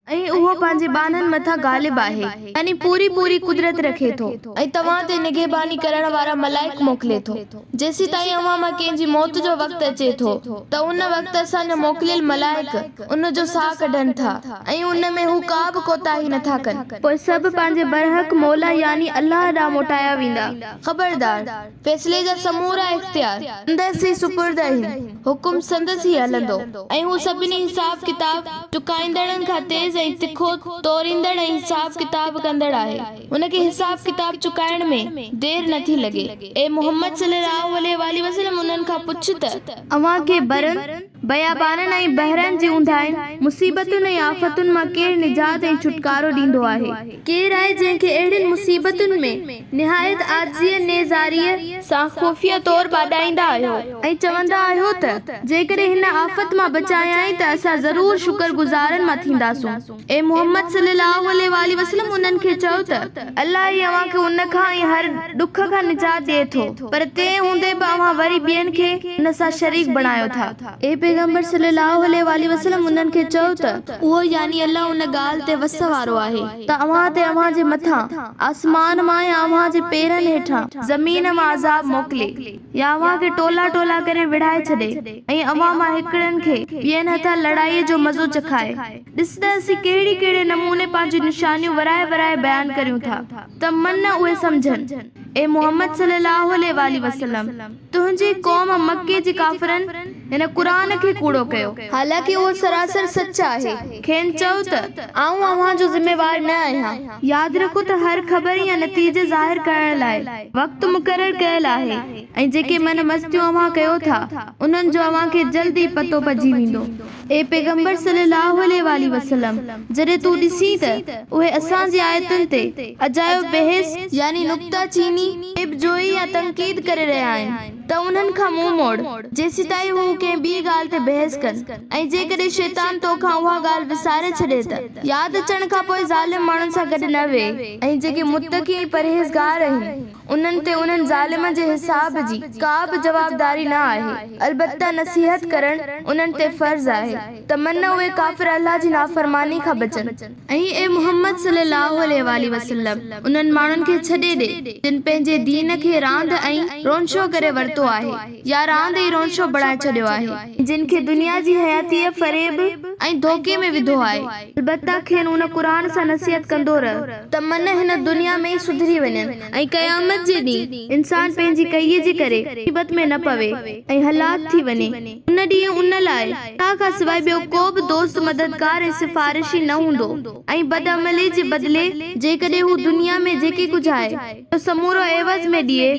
ऐं उहो पंहिंजे बाननि मथां गालिब आहे यानी पूरी कुदरत रखे थो ऐं तव्हां ते निगहबानी करण वारा मलाइक मोकिले थो जेसी ताईं अव्हां मां कंहिंजी मौत जो वक़्तु अचे थो त उन वक़्तु असांजा मोकिलियल मलाइक उन जो साह कढनि था ऐं उन में हू का बि कोताही नथा कनि पोइ सभु पंहिंजे बरहक मौला यानी अल्लाह ॾांहुं मोटाया वेंदा। ख़बरदार फ़ैसिले जा समूरा इख्तियार संदसि ई सुपुर्द आहिनि हुकुम संदसि ई हलंदो ऐं हू सभिनी हिसाब किताब चुकाईंदड़नि खां तेज़ ऐं तिखो तोरींदड़ ऐं हिसाब किताब कंदड़ आहे। उनखे हिसाब किताब चुकाइण में देर नथी लॻे। ए मोहम्मद सल्लल्लाहु अलैहि वसल्लम उन्हनि खां पुछ त अव्हां खे बरनि बयाबाननि ऐं बहरनि जी ऊंदाहिनि मुसीबतुनि ऐं आफ़तुनि मां केरु निजात ऐं छुटकारो ॾींदो आहे। केरु आहे जंहिंखे अहिड़ियुनि मुसीबतुनि में निहायत आजिज़ीअ नेज़ारीअ सां ख़ुफ़िया तौर ॿाॾाईंदा आहियो ऐं चवंदा आहियो त जेकॾहिं हिन आफ़त मां बचायाई त असां ज़रूर शुक्रगुज़ारनि मां थींदासूं। ए मोहम्मद सल्लल्लाहु अलैहि वसल्लम उन्हनि खे चओ त अल्लाह ई अव्हां खे उन खां ऐं हर दुख खां निजात ॾिए थो पर तंहिं हूंदे बि अव्हां वरी ॿियनि खे हिन सां शरीक बणायो था। ए पैगंबर सल्लल्लाहु अलैहि वसल्लम उन्हनि खे चओ त उहो यानी अल्लाह उन ॻाल्हि ते वस वारो आहे त अव्हां ते अव्हां जे मथां आसमान मां या अव्हां जे पेरनि हेठां ज़मीन मां अज़ाब मोकिले या अव्हां खे टोला करे विढ़ाए छॾे ऐं अव्हां मां हिकिड़नि खे ॿियनि हथां लड़ाईअ जो मज़ो चखाए। ॾिस त असीं कहिड़े नमूने पंहिंजी निशानियूं वराए बयान करियूं था त मन उहे सम्झनि। ए मोहम्मद सल्लल्लाहु अलैहि वसल्लम तुंहिंजी क़ौम मक्के जे काफ़िरनि हिन क़ुरान खे कूड़ो कयो हालांकि उहो सरासर सच आहे। खेनि चओ त आऊं अव्हां जो ज़िम्मेवार न आहियां। यादि रखो त हर ख़बर या नतीजे ज़ाहिर करण लाइ वक़्तु मुक़रर कयल आहे ऐं जेके मन मस्तियूं अव्हां कयो था उन्हनि जो अव्हां खे जल्दी पतो पइजी वेंदो। ए पैगंबर सल्लल्लाहु अलैहि वसल्लम जॾहिं तूं ॾिसी त उहे असांजी आयतुनि ते अजायो बहस यानी नुक्ताचीनी जोई या तनक़ीद करे रहिया आहिनि त उन्हनि खां मुंहुं मोड़ जेसी ताईं हू कंहिं ॿी ॻाल्हि ते बहस कनि ऐं जेकॾहिं शैतान तोखां उहा ॻाल्हि विसारे छॾे त यादि अचण खां पोइ ज़ालिम माण्हुनि सां गॾु न वेह ऐं जेके मुत्तक़ी ऐं परहेज़गार आहिनि उन्हनि ते उन्हनि ज़ालिमनि जे हिसाब जी का बि जवाबदारी न आहे। अलबत्ता नसीहत करण उन्हनि ते फर्ज़ आहे त मन उहे काफ़िर अल्लाह जी नाफ़रमानी खां बचनि। ऐं ए मोहम्मद सल्लल्लाहु अलैहि वसल्लम उन्हनि माण्हुनि खे छॾे ॾे जिन पंहिंजे दीन खे रांदि ऐं रोनशो करे वरितो आहे या रांदि ऐं रोनशो बणाए छॾियो आहे जिन खे दुनिया जी हयातीअ फ़रेब ऐं धोखे में विधो आहे। अलबत्ता खेनि उन क़ुरान सां नसीहत कंदो रह त मन हिन दुनिया में सुधरी वञनि ऐं क़यामत जे ॾींहुं इंसान पंहिंजी कईअ जे करे मुसीबत में न पवे ऐं हलाक थी वञे। उन ॾींहुं उन लाइ अल्लाह खां सवाइ ॿियो को बि दोस्त मददगार ऐं सिफारिशी न हूंदो ऐं बदअमली जे बदिले जेकॾहिं हू दुनिया में जेके कुझु आहे तो समूरो एवज़ में ॾिए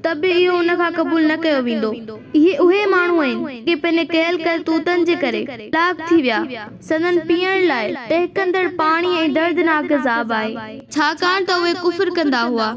त बि इहो उन खां क़बूल न कयो वेंदो। इहे उहे माण्हू आहिनि के पंहिंजे कयल करतूतनि जे करे हलाक थी विया। सदन पीअण लाइ टहिकंदड़ पाणी ऐं दर्दनाक अज़ाब आहे छाकाणि त उहे कुफ्र कंदा हुआ।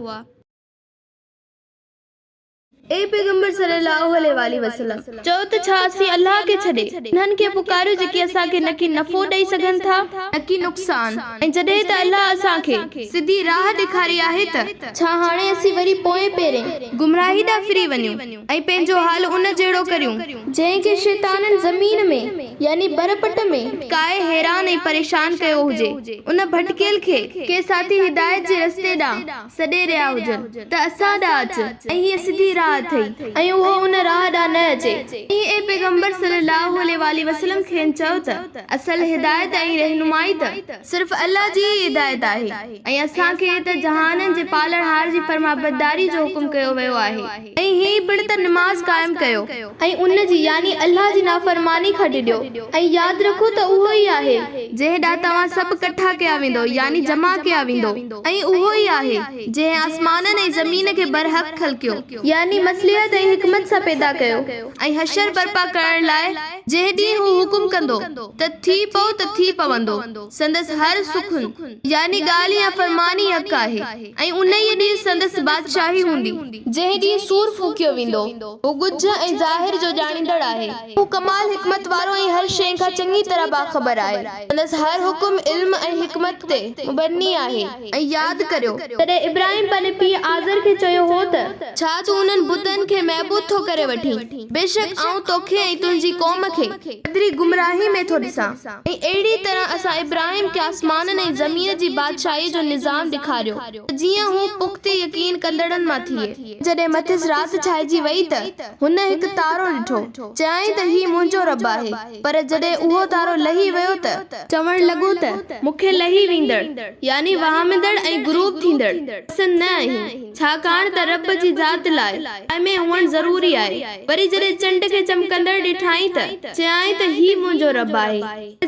ए पैगंबर सल्लल्लाहु अलैहि वसल्लम चओ त छा असीं अल्लाह खे छॾे इन्हनि खे पुकारियो जेके असांखे न कि नफ़ो ॾेई सघनि था न कि नुक़सान। ऐं जॾहिं त अल्लाह असांखे सिधी राह ॾेखारी आहे त छा हाणे असीं वरी पोएं पहिरें गुमराही ॾांहुं फिरी वञूं ऐं पंहिंजो हाल उन जहिड़ो करियूं जंहिंखे शैताननि ज़मीन में यानी बरपट में काए हैरान ऐं परेशान कयो हुजे। उन भटकियल खे के साथी हिदायत जे रस्ते ॾांहुं सॾे रहिया हुजनि त असां ॾांहुं अच ऐं हीअ सिधी राह थई ऐं उहो उन राह ॾांहुं न अचे। ए पैगंबर सल्लल्लाहु अलैहि वसल्लम खेनि चयो त असल हिदायत ऐं रहनुमाई त सिर्फ़ अल्लाह जी हिदायत आहे ऐं असांखे त जहाननि जे पालणहार जी फरमाबरदारी जो हुकुम कयो वियो आहे ऐं ही पिण त नमाज़ क़ाइम कयो ऐं उन जी यानी अल्लाह जी नाफरमानी खां ॾियो ऐं यादि रखो त उहो ई आहे जंहिं ॾांहुं तव्हां सभु कठा कया वेंदो यानी जमा कया वेंदो ऐं उहो ई आहे जंहिं आसमाननि ऐं ज़मीन खे बरहक़ ख़लक़ियो यानी मसलियत ऐं हिकमत सां पैदा कयो ऐं हशर बर्पा करण लाइ जंहिं ॾींहुं हू हुकुम कंदो त थी पओ त थी पवंदो। संदसि हर सुखुन यानी ॻाल्हि या फरमानी हक़ आहे ऐं उन ई ॾींहुं संदसि बादशाही हूंदी जंहिं ॾींहुं सूर फूकियो वेंदो। हू गुझ ऐं ज़ाहिर जो ॼाणींदड़ आहे। हू कमाल हिकमत वारो ऐं हर शइ खां चङी तरह बाख़बर आहे। संदसि हर हुकुम इल्म ऐं हिकमत ते मुबनी आहे। ऐं यादि करियो तॾहिं इब्राहिम पंहिंजे पीउ आज़र खे चयो हो त छा तूं उन्हनि बुतनि खे महबूद थो करे वठी बेशक आऊं तोखे ऐं तुंहिंजी क़ौम खे एतिरी गुमराही में थो ॾिसां। ऐं अहिड़ी तरह असां इब्राहिम खे आसमाननि ऐं ज़मीन जी बादशाही जो निज़ाम ॾेखारियो जीअं हू पुख़्ते यकीन कंदड़नि मां थिए। जॾहिं मथिस राति छाइजी वई त हुन हिकु तारो ॾिठो चयाईं त ही मुंहिंजो रब आहे। पर जॾहिं उहो तारो लही वियो त चवण लॻो त मूंखे लही वेंदड़ यानी वहामिंदड़ ऐं गुरूब थींदड़ पसंदि न आहीं छाकाणि त रब जी ज़ात लाइ में हुअण ज़रूरी आहे। वरी जॾहिं चंड खे चमकंदड़ ॾिठाई त चयाईं त ही मुंहिंजो रब आहे।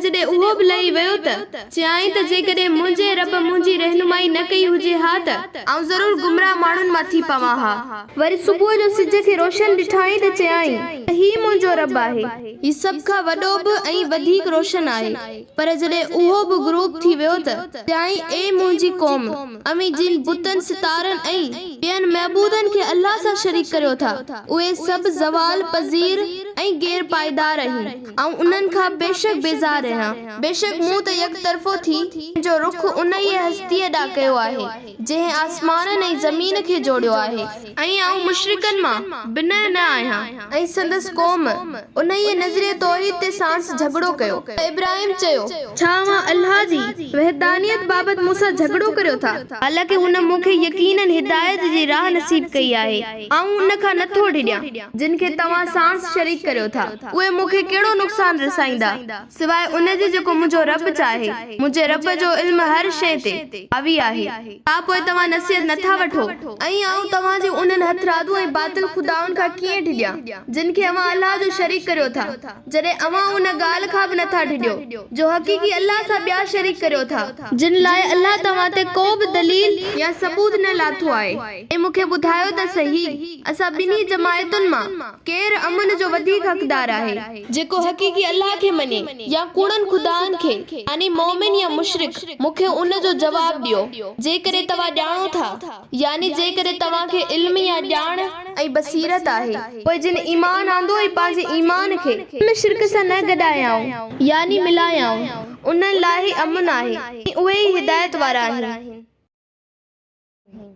जॾहिं उहो बि लही वियो त चयाईं त जेकॾहिं मुंहिंजे रब मुंहिंजी रहनुमाई न कई हुजे हा त आऊं ज़रूर गुमराह माण्हुनि मां थी पवां हा। वरी सुबुह जो सिज खे रोशन ॾिठाई त चयाईं त ही मुंहिंजो रब आहे। ही सभ खां वॾो बि ऐं वधीक रोशन आहे। पर जॾहिं उहो बि गुरूब थी वियो त चयाईं ए मुंहिंजी क़ौम अमी जिन बुतनि सितारनि ऐं ॿियनि महबूदनि खे अल्लाह सां शरीक करियो था उहे सभु ज़वाल पज़ीर ऐं गैर पायदार आहिनि ऐं उन्हनि खां बेशक बेज़ार रहिया। बेशक मूं त यक तरफ़ो थी जो रुख उन ई हस्तीअ ॾांहुं कयो आहे जंहिं आसमाननि ऐं ज़मीन खे जोड़ियो आहे ऐं आऊं मुशरिकनि मां बिन न आहियां। ऐं संदसि क़ौम उन ई नज़रिए तौहीद ते सांस झगड़ो कयो। इब्राहिम चयो छा मां अल्लाह जी वहदानियत बाबति मूंसां झगड़ो करियो था हालांकि हुन मूंखे यकीनन हिदायत जी राह नसीब कई आहे। आऊं उन खां नथो डिॼां जिन खे तव्हां सांस शरीक करियो था उहे मूंखे कहिड़ो नुक़सान रसाईंदा सिवाय उन जे जेको मुंहिंजो रब चाहे। मुंहिंजे रब जो इल्म हर शइ ते हावी आहे। छा पोइ तव्हां नसीहत नथा वठो ऐं आऊं तव्हांजे उन्हनि हथरादू ऐं बातिल खुदाउनि खां कीअं डिॼां जिन खे अव्हां अल्लाह जो शरीक करियो था जॾहिं अव्हां उन ॻाल्हि खां बि नथा डिॼो जो हक़ीक़ी अल्लाह सां ॿिया शरीक करियो था जिन लाइ अल्लाह तव्हां ते को बि दलील या सबूत न लाथो आहे। ऐं मूंखे ॿुधायो त सही असां ॿिन्ही जमायतुनि मां केरु अमन जो वधीक हक़दार आहे जेको हक़ीक़ी अल्लाह खे मञे या कूड़नि खुदानि खे यानी मोमिन या मुशरिक। मूंखे उन जो जवाब ॾियो जेकॾहिं तव्हां ॼाणो था यानी जेकॾहिं तव्हांखे इल्म या ॼाण ऐं बसीरत आहे। पोइ जिन ईमान आंदो ऐं पंहिंजे ईमान खे उन शिरक सां न गॾायाऊं यानी मिलायाऊं उन्हनि लाइ अमन आहे। उहे ई हिदायत वारा आहिनि।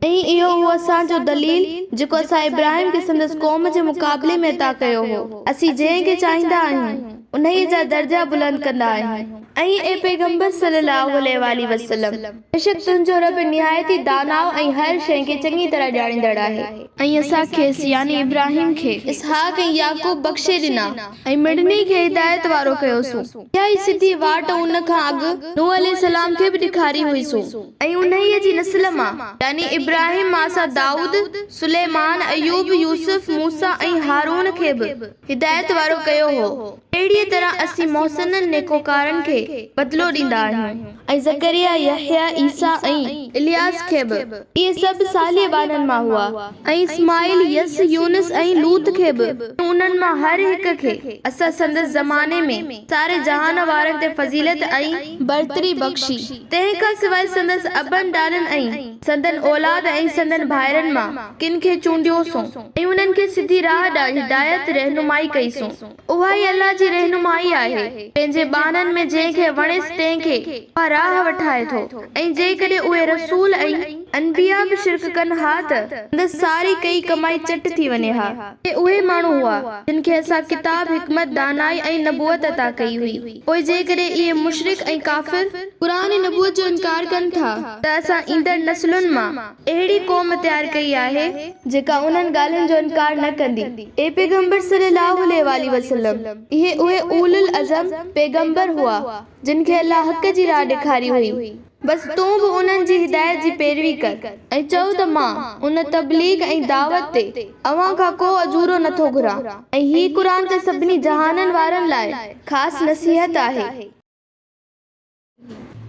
ऐं इहो हो असांजो दलील जेको असां इब्राहिम खे संदसि क़ौम जे मुक़ाबले में अता कयो हो। असीं जंहिं खे चाहींदा आहियूं उन्हई जा दर्जा बुलंद कंदा आहियूं। ऐं ए पैगंबर सल्लल्लाहु अलैहि वसल्लम बेशक तुंहिंजो रब निहायती दानाओ ऐं हर शइ खे चङी तरह ॼाणींदड़ आहे। ऐं असां खेसि यानी इब्राहिम खे इसहाक ऐं याकूब बख़्शे ॾिना ऐं मिड़नी खे हिदायत वारो कयोसूं। इहा ई सिधी वाट उन खां अॻु नूह अलैहिस्सलाम खे बि ॾेखारी हुईसूं ऐं उन्हईअ जी नस्ल मां यानी इब्राहिम मां असां दाऊद, सुलेमान, अयूब, यूसुफ, मूसा ऐं हारून खे बि हिदायत वारो कयो हो। अहिड़ीअ तरह असीं मोहसिननि नेकोकारनि खे बदिलो ॾींदा आहियूं। ऐं ज़करिया, यहया, ईसा ऐं इलियास खे बि इहे सभु सालिह ॿारनि मां हुआ। ऐं इस्माइल, यस, यूनुस ऐं लूत खे बि उन्हनि मां हर हिक खे असां संदसि ज़माने में सारे जहान वारनि ते फज़ीलत ऐं बरतरी बख़्शी। तंहिं खां सवाइ संदसि अबनि ॾाॾनि ऐं संदन औलाद ऐं संदन भाइरनि मां किन खे चूंडियोसूं ऐं उन्हनि खे सिधी राह ॾांहुं हिदायत रहनुमाई कईसूं। उहा ई अल्लाह जी रहनुमाई आहे। पंहिंजे ॿारनि में जंहिंखे वणेसि तंहिंखे राह वठाए थो। ऐं जेकॾहिं उहे रसूल ऐं अनबिया बि शिरक कनि हा त सारी कई कमाई चट थी वञे हा। उहे माण्हू हुआ जिन खे असां किताब, हिकमत, दानाई ऐं नबूअत अता कई हुई। पोइ जेकॾहिं इहे मुशरिक ऐं काफ़िर क़ुरान ऐं नबूअत जो इनकार कनि था त असां ईंदड़ नस्लुनि मां अहिड़ी क़ौम तयारु कई आहे जेका उन्हनि ॻाल्हियुनि जो इनकार न कंदी। ए पैगंबर सल्लल्लाहु अलैहि वसल्लम इहे उहे उलुल अज़म पैगंबर हुआ जिन खे अल्लाह हक़ जी राह ॾेखारी हुई। बस तूं बि उन्हनि जी हिदायत जी पैरवी कर ऐं चओ त मां उन तबलीग ऐं दावत ते अव्हां खां को अजूरो नथो घुरां ऐं ही क़ुरान त सभिनी जहाननि वारनि लाइ ख़ासि नसीहत आहे।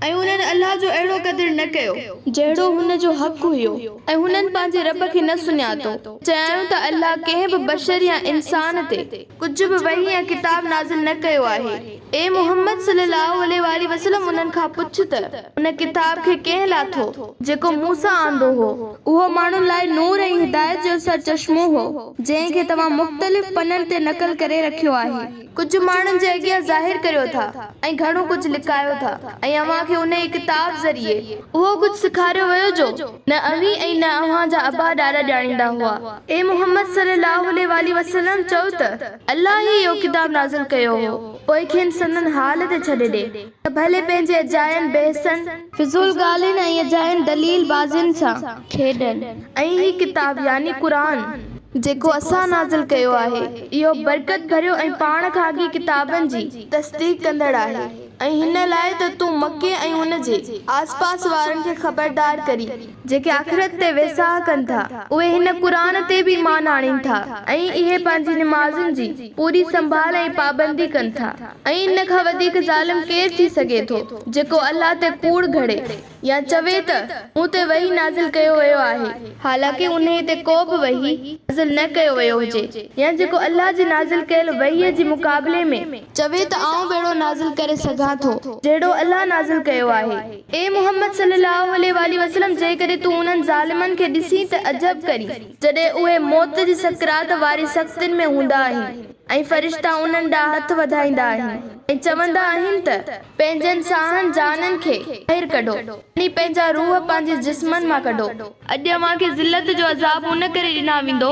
ऐं उन्हनि अल्लाह जो अहिड़ो क़दुरु न कयो जहिड़ो हुन जो हक़ हुयो ऐं हुननि पंहिंजे रब खे न सुञातो। चयाऊं त अल्लाह कंहिं बि बशर या इंसान ते कुझु बि वही या किताब नाज़िल न कयो आहे। ए मुहम्मद सल्लल्लाहु अलैहि वसल्लम उन्हनि खां पुछ त उन किताब खे कंहिं लाथो जेको मूसा आंदो हो। उहो माण्हुनि लाइ नूर ऐं हिदायत जो सर चश्मो हो जंहिंखे तव्हां मुख़्तलिफ़ पननि ते नक़ल करे रखियो आहे। कुझु माण्हुनि जे अॻियां ज़ाहिर करियो था ऐं घणो कुझु लिकायो था ऐं अव्हां खे उन किताब ज़रिए उहो कुझु सेखारियो वियो जो न अवी ऐं न अव्हां जा अबा ॾाॾा ॼाणींदा हुआ। ए मुहम्मद सल्लल्लाहु अलैहि वसल्लम चओ त अल्लाह ई इहो किताब नाज़िल कयो हो। पोइ खेनि संदन हाल ते छॾे ॾे त भले पंहिंजे अजायन बहसनि, फिज़ूल ॻाल्हियुनि ऐं अजायन दलील बाज़ियुनि सां खेॾनि। ऐं ही किताब यानी क़ुरान जेको असां नाज़िल कयो आहे इहो बरकत भरियो ऐं पाण खां अॻी किताबनि जी तस्दीक कंदड़ आहे। ऐं हिन लाइ त तूं मके ऐं उन जे आसपास वारनि खे ख़बरदार करी जेके आख़िरत ते वेसाह कनि था उहे हिन क़ुरान ते बि ईमान आणीनि था ऐं इहे पंहिंजी निमाज़ुनि जी पूरी संभाल ऐं पाबंदी कनि था। ऐं इन खां वधीक ज़ालिम केरु थी सघे थो जेको अल्लाह ते कूड़ घड़े या चवे त मूं ते वही नाज़िल कयो वियो आहे हालांकि उन ते को बि वही नाज़िल न कयो वियो हुजे, या जेको अल्लाह जी नाज़िल कयल वहीअ जे मुक़ाबले में चवे त आऊं बेड़ो नाज़िल करे सघां थो जहिड़ो अल्लाह नाज़िल कयो आहे। ए मुहम्मद सल्लल्लाहु अलैहि वसल्लम जेकॾहिं तूं उन्हनि ज़ालिमनि खे ॾिसी त अजब करी जॾहिं उहे मौत जी सकरात वारी सख़्तियुनि में हूंदा आहिनि ऐं फरिश्ता उन्हनि ॾांहुं हथ वधाईंदा आहिनि ऐं चवंदा आहिनि त पंहिंजनि साहनि जाननि खे ॿाहिरि कढो यानी पंहिंजा रूह पंहिंजे जिस्मनि मां कढो। अॼु अव्हां खे ज़िलत जो अज़ाब उन करे ॾिना वेंदो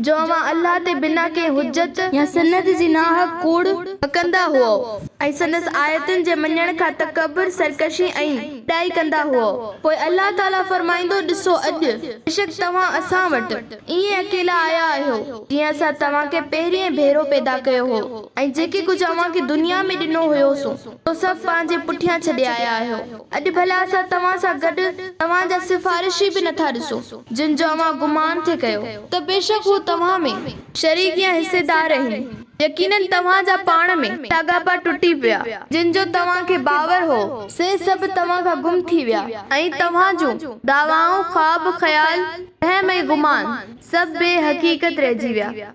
जो अव्हां अल्लाह ते बिना कंहिं हुज्जत या सनद जी नाहक कूड़ कंदा हुओ ऐं संदसि आयतुनि जे मञण खां तकबर, सरकशी ऐं ॾाई कंदा हुओ। पोइ अल्लाह ताला फरमाईंदो ॾिसो अॼु बेशक तव्हां असां वटि ईअं अकेला आया आहियो जीअं असां तव्हां खे पहिरियों भेरो पैदा कयो हो ऐं जेके कुझु अव्हां खे दुनिया में ॾिनो हुयोसो तो सभु पंहिंजे पुठियां छॾे आया आहियो। अॼु भला असां तव्हां सां गॾु तव्हां जा सिफारिशी बि नथा ॾिसो जिन जो अव्हां गुमान थे कयो त बेशक हू तव्हां में शरीक या हिसेदार आहिनि। यकीनन तव्हां जा पाण में तागापा टुटी पिया जिन जो तव्हां खे बावर हो से सभु तव्हां खां गुम थी विया ऐं तव्हां जूं दावाऊं, ख्वाब, ख़याल, वहम ऐं गुमान सभु बेहक़ीक़त रहिजी विया।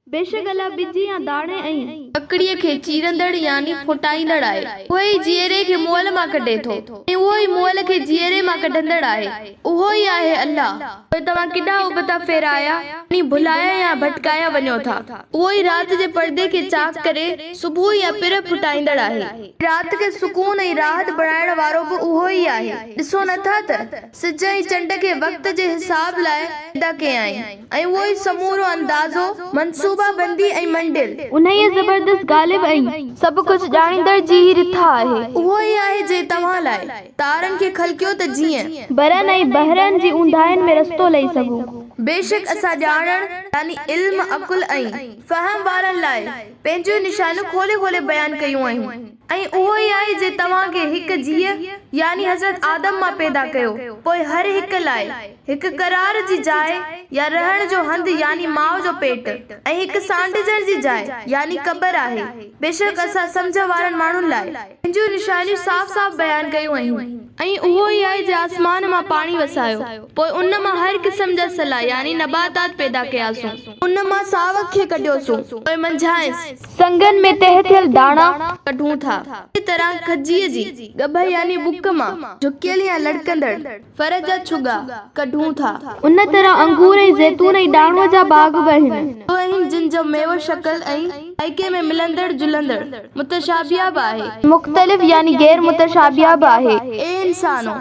बेशक अल्लाह बिजी या दाणे ऐं ककड़ीअ खे चीरंदड़ यानी फुटाईंदड़ आहे। उहो ई जीअरे खे मुअल मां कढे थो ऐं उहो ई मुअल खे जीअरे मां कढंदड़ आहे। उहो ई आहे अल्लाह। पोइ तव्हां केॾा उबता फेराया यानी भुलाया या भटकाया वञो था। उहो ई राति जे पर्दे खे चाक करे सुबुह या पिर फुटाईंदड़ आहे। राति खे सुकून ऐं राहत बणाइण वारो बि उहो ई आहे। ॾिसो नथा त सिज ऐं चंड खे वक़्त जे हिसाब लाइ पैदा कया आहिनि ऐं उहो ई समूरो अंदाज़ो, मनसूबा बंदी ऐं मंडिल उन्हीअ ज़बरदस्त ज़बरदस्त गालिब ऐं सभु कुझु ॼाणींदड़ जी ही रिथा आहे। उहो ई आहे जे तव्हां लाइ तारनि खे खलकियो त जीअं बरनि ऐं बहरनि जी ऊंदाहियुनि में रस्तो लही सघूं। बेशक असां ॼाणण यानी इल्म अकुल ऐं फ़हम वारनि लाइ पंहिंजूं निशानियूं खोले खोले बयान कयूं आहियूं ऐं उहो ई आहे जे तव्हांखे हिकु जीअ यानी हज़रत आदम मां पैदा कयो, पोइ हर हिक लाइ हिकु करार जी जाइ या रहण जो हंधु यानी माउ जो पेट ऐं हिकु सांडिजण जी जाइ यानी क़बर आहे। बेशक असां सम्झ वारनि माण्हुनि लाइ पंहिंजूं निशानियूं साफ़ साफ़ बयान कयूं आहियूं ऐं उहो ई आहे जे आसमान मां पाणी वसायो, पोइ उन मां हर क़िस्म जा सला यानी नबातात पैदा कयासूं, उन मां सावक खे कढियोसूं, पोइ मंझाइसि संगनि में तह थियल दाणा कढूं था। इस तरह खजीअ जी गभ यानी बुक मां झुकियल या लड़कंदड़ फर जा छुगा कढूं था। उन तरह अंगूर ऐं ज़ैतून ऐं ॾाणूअ जा बाग बि आहिनि जिन जो मेवो शक्ल ऐं जाइके में मिलंदड़ जुलंदड़ मुतशाबिया बि आहे, मुख़्तलिफ़ यानी गैर मुतशाबिया बि आहे। ए इंसानो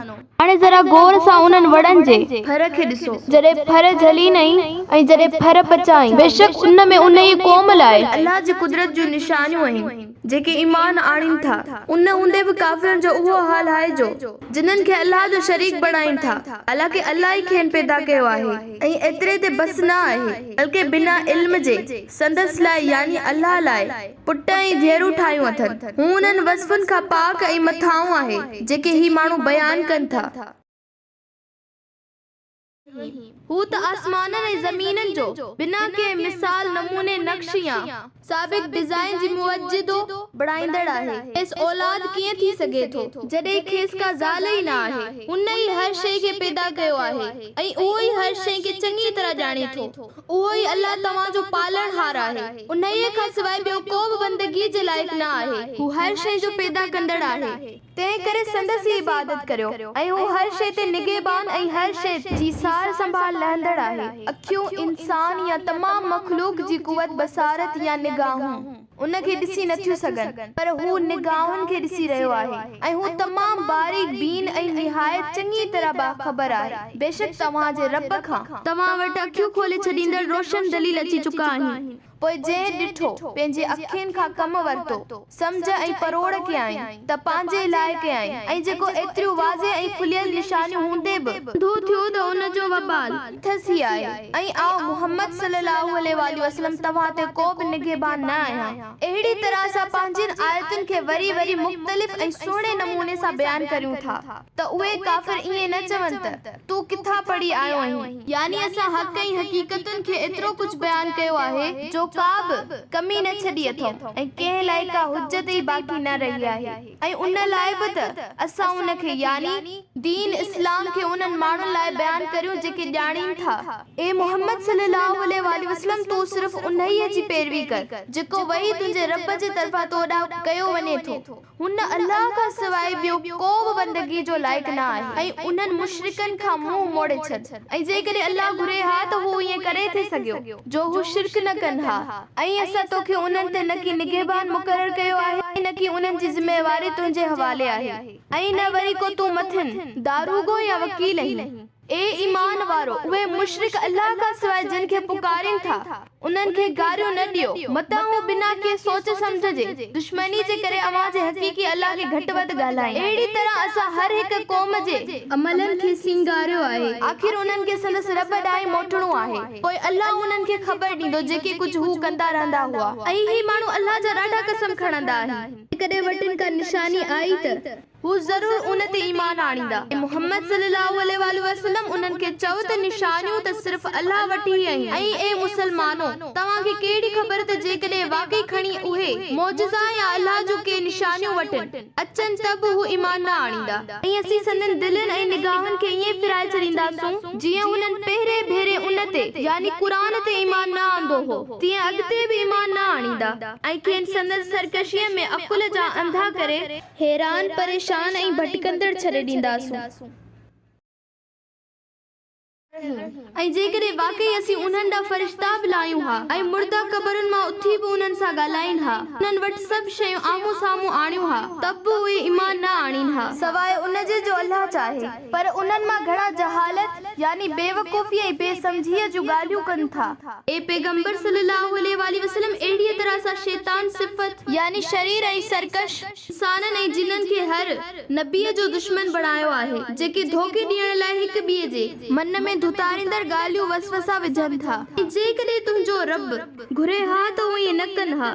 हाणे ज़रा गौर सां उन्हनि वड़नि जे फर खे ॾिसो, जॾहिं फर झलीनई ऐं जॾहिं फर पचाई। बेशक उन में उन ई क़ौम लाइ अल्लाह जी कुदरत जूं निशानियूं आहिनि जेके ईमान आणीनि था। उन हूंदे बि काफ़िरनि जो उहो हाल आहे जो जिन्हनि खे अल्लाह जो शरीक बणाइनि था, हालांकि अल्लाह ई खेनि पैदा कयो आहे ऐं एतिरे ते बस न आहे बल्कि बिना इल्म जे संदसि लाइ यानी अल्लाह लाइ पुट ऐं धीअरूं ठाहियूं अथनि। हू उन्हनि वस्फ़ुनि खां पाक ऐं मथाऊं आहे जेके ही माण्हू बयान कनि था। हू त आसमाननि ऐं ज़मीननि जो बिना के मिसाल नमूने नक्श या साबिक़ डिज़ाइन जी मुवज्जिदो बणाईंदड़ आहे। इस औलाद कीअं थी सघे थो जॾहिं खेसि का ज़ाल ई न आहे। उन ई हर शइ खे पैदा कयो आहे ऐं उहो ई हर शइ खे चङी तरह ॼाणे थो। उहो ई अल्लाह तव्हांजो पालणहार आहे, उन ई खां सवाइ ॿियो को बि बंदगी जे लाइक़ न आहे। हू हर शइ जो पैदा कंदड़ आहे, तंहिं करे संदसि इबादत करियो ऐं हू हर शइ ते निगहबान ऐं हर शइ जी सार संभाल लहंदड़ आहे। अखियूं इंसान या तमाम मखलूक जी कुवत बसारत या निगाहूं उनखे ॾिसी नथियूं सघनि, पर हू निगाहुनि खे ॾिसी रहियो आहे ऐं हू तमाम बारीक बीन ऐं निहायत चङी तरह बाख़बर आहे। बेशक तव्हांजे रब खां तव्हां वटि अखियूं खोले छॾींदड़ रोशन दलील अची चुका आहिनि। पोइ जंहिं ॾिठो पंहिंजे अखियुनि खां कम वरितो सम्झ ऐं परोड़ कयाई त पंहिंजे लाइ कयाई ऐं जेको एतिरियूं वाज़े ऐं खुलियल निशानियूं हूंदे बि अंधो थियो त उनजो वबाल थसी आहे। ऐं आउं मुहम्मद सल्लल्लाहु अलैहि वसल्लम तव्हां ते को बि निगहबान न आहियां। अहिड़ी तरह सां पंहिंजनि आयतुनि खे वरी वरी मुख़्तलिफ़ ऐं सुहिणे नमूने सां बयान करियूं था त उहे काफ़िर ईअं न चवनि त तूं किथां पढ़ी आयो आहीं, यानी असां हक़ ऐं हक़ीक़तुनि खे एतिरो कुझु बयान कयो आहे जो का बि कमी न छॾी अथऊं ऐं कंहिं लाइ का हुज्जत ई बाक़ी न रही आहे। ऐं उन लाइ बि त असां उनखे यानी दीन इस्लाम खे उन्हनि माण्हुनि लाइ बयान करियूं जेके ॼाणीनि था। ए मुहम्मद सल्लल्लाहु अलैहि वसल्लम तूं सिर्फ़ उन्हीअ जी पैरवी कर जेको वही तुंहिंजे रब जे तरफ़ां तो ॾांहुं कयो वञे थो। हुन अल्लाह खां सवाइ ॿियो को बि बंदगी जो लाइक़ न आहे ऐं उन्हनि मुशरिकनि खां मुंहुं मोड़े छॾ। ऐं जेकॾहिं अल्लाह घुरे हा त हू ईअं करे थी सघियो जो हू शिरक न कनि हा। ऐं असां तोखे उन्हनि ते न की निगहबान मुक़रर कयो आहे न की उन्हनि जी ज़िम्मेवारी तुंहिंजे हवाले आहे ऐं न वरी को तूं मथिन दारूगो या वकील आहीं। ए ईमान वारो उहे मुशरिक अल्लाह खां सवाइ जिन खे पुकारिन था उन्हनि खे गारियो न ॾियो मता हू बिना के सोच समझ जे दुश्मनी जे करे अवां जे हक़ीक़ी अल्लाह खे घटि वधि ॻाल्हाई। अहिड़ी तरह असां हर हिकु क़ौम जे अमलनि खे सिंगारियो आहे, आख़िर उन्हनि खे संदसि रब ॾांहुं मोटणो आहे। पोइ अल्लाह उन्हनि खे ख़बर ॾींदो जेके कुझु हू कंदा रहंदा हुआ। ऐं ही माण्हू अल्लाह जा ॾाढा कसम खणंदा आहिनि कॾहिं वटिन का निशानी आई त हू ज़रूर उन ते ईमान आणींदा। मुहम्मद सल्लल्लाहु अलैहि वसल्लम उन्हनि खे चओ त निशानियूं त सिर्फ़ अल्लाह वटि ई आहिनि। ऐं ए मुसलमानो तव्हांखे कहिड़ी ख़बर त जेकॾहिं वाक़ई खणी उहे मौजज़ा या अल्लाह जो के निशानियूं वटनि अचनि त बि हू ईमान न आणींदा। ऐं असीं संदनि दिलनि ऐं निगाहनि खे ईअं फिराए छॾींदासूं जीअं हुननि पहिरें भेरे उन ते यानी क़ुरान ते ईमान न आंदो हो तीअं अॻिते बि ईमान न आणींदा ऐं खेनि संदसि सरकशीअ में अकुल जा अंधा करे हैरान परेशान ऐं भटकंदड़ छॾे ॾींदासूं। ऐं जेकॾहिं वाकई असीं उन्हनि ॾांहुं फ़रिश्ता बि लायूं हा ऐं मुर्दा क़बरुनि मां उथी बि उन्हनि सां ॻाल्हाइनि हा, उन्हनि वटि सभु शयूं आम्हूं साम्हूं आणियूं हा त बि उहे ईमान न आणीनि हा सवाइ उनजे जो अल्लाह चाहे। पर उन्हनि मां घणा जहालत यानी बेवकूफ़ी ऐं बेसमझीअ जूं ॻाल्हियूं कनि था। ए पैगंबर सल्लल्लाहु अलैहि वसल्लम अहिड़ीअ तरह सां शैतान सिफ़त यानी शरीर ऐं सरकश इंसाननि ऐं जिन्हनि खे हर नबीअ जो दुश्मन बणायो आहे, जेके धोखे ॾियण लाइ हिक ॿिए जे मन में धुतारींदड़ ॻाल्हियूं वसवसा विझनि था। जेकॾहिं तुंहिंजो रब घुरे हा त उहो ईअं न कनि हा।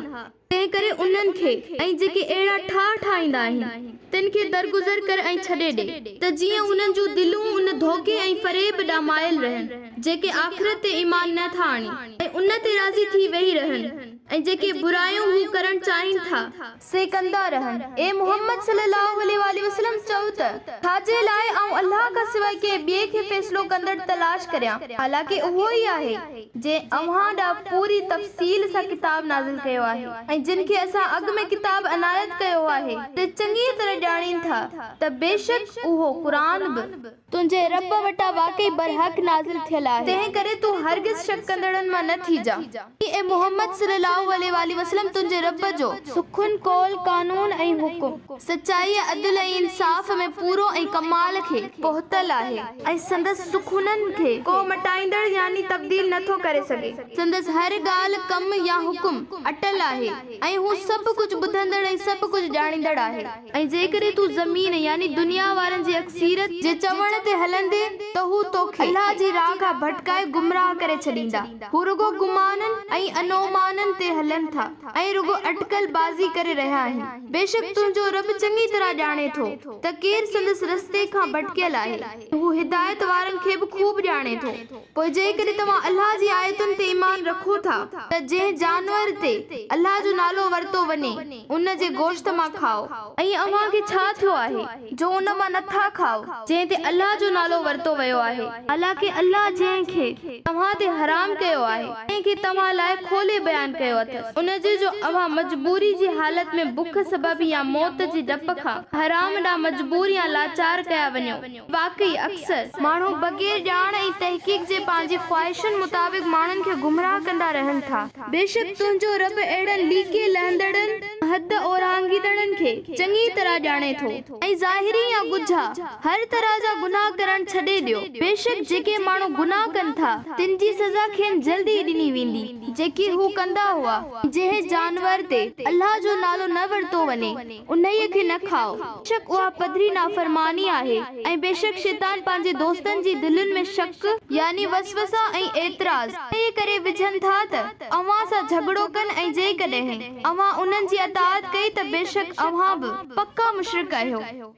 तंहिं करे उन्हनि खे ऐं जेके अहिड़ा ठाहींदा आहिनि तिन खे दरगुज़र कर ऐं छॾे ॾे त जीअं उन्हनि जूं दिलूं उन धोखे ऐं फरेब ॾांहुं मायल रहनि, जेके आख़िरत ते ईमान न था आणनि ऐं उन ते राज़ी थी वेही रहनि, ऐं जेके बुरायूं हू करण चाहिनि था से कंदा रहनि। ए मोहम्मद सल्लल्लाहु अलैहि वसल्लम चओ त छाजे लाइ आऊं अल्लाह खां सवाइ के ॿिए खे फ़ैसिलो कंदड़ तलाश करियां, हालांकि उहो ई आहे जे अव्हां ॾांहुं पूरी तफ़सील सां किताब नाज़िल कयो आहे ऐं जिन खे असां अॻु में किताब अनायत कयो आहे ते चङी तरह ॼाणीनि था त बेशक उहो क़ुरान बि तुंहिंजे रब वटां वाकई बरहक़ नाज़िल थियल आहे। तंहिं करे तूं हरगिज़ शक कंदड़नि मां न थी जा। ए मोहम्मद सल्लल्लाहु अलैहि वसल्लम तुंहिंजे रब जो सुखुन कौल कानून ऐं हुकुम सचाई अदल ऐं इंसाफ़ में पूरो ऐं कमाल खे पहुतल आहे ऐं संदसि सुखुननि खे को मटाईंदड़ यानी तब्दील नथो करे सघे। संदसि हर ॻाल्हि कम या हुकुम अटल आहे ऐं हू सभु कुझु ॿुधंदड़ ऐं सभु कुझु ॼाणींदड़ आहे। ऐं जेकॾहिं तूं ज़मीन यानी दुनिया वारनि जी अक्सीरत जे चवण ते हलंदे त हू तोखे अल्लाह जी राह खां भटकाए गुमराह करे छॾींदा। हू रुगो गुमाननि ऐं अनोमाननि ते हलनि था ऐं रुगो अटकल बाज़ी करे रहिया आहिनि। बेशक तुंहिंजो रब चङी तरह ॼाणे थो त केरु संदसि रस्ते खां भटकियल आहे, हू हिदायत वारनि खे बि खूब ॼाणे थो। पोइ जेकॾहिं तव्हां अल्लाह जी आयतुनि ते ईमान रखो था त जंहिं जानवर ते अल्लाह जो नालो वरितो वञे उन जे गोश्त मां खाओ, ऐं अव्हां खे छा थियो आहे जो उन मां नथा खाओ जंहिं ते अल्लाह जो नालो वरितो वियो आहे। हालांकि अल्लाह जंहिं खे तव्हां ते हराम कयो आहे तंहिं खे तव्हां लाइ खोले बयान कयो अथसि, उन जे जो अव्हां मजबूरी जी हालत में बुख सबब या मौत जी डप खां हराम ॾांहुं मजबूर या लाचार कया वञो। वाकई अक्सर माण्हू बग़ैर ॼाण ऐं तहक़ीक़ जे पंहिंजी ख़्वाहिशुनि मुताबिक़ माण्हुनि खे गुमराह कंदा रहनि था। बेशक तुंहिंजो रब अहिड़नि लीके लहंदड़नि हद ओरांगीदड़नि खे चङी तरह ॼाणे थो ऐं ज़ाहिरी या गुझा हर तरह जा गुनाह करण छॾे ॾियो। बेशक जेके माण्हू गुनाह कनि था तिन जी सज़ा खेनि जल्दी ॾिनी वेंदी जेकी हू कंदा हुआ। जंहिं जानवर ते अल्लाह जो नालो न वरितो वञे उन्हीअ खे न खाओ, बेशक उहा पधरी नाफ़रमानी आहे। ऐं बेशक शैतान पंहिंजे दोस्तनि जी दिलुनि में शक यानी वसवसा ऐं एतिराज़ तंहिं करे विझनि था त अव्हां सां झगड़ो कनि ऐं जेकॾहिं अव्हां उन्हनि जी अताअत कई त बेशक अव्हां बि पक्का मुशरिक आहियो।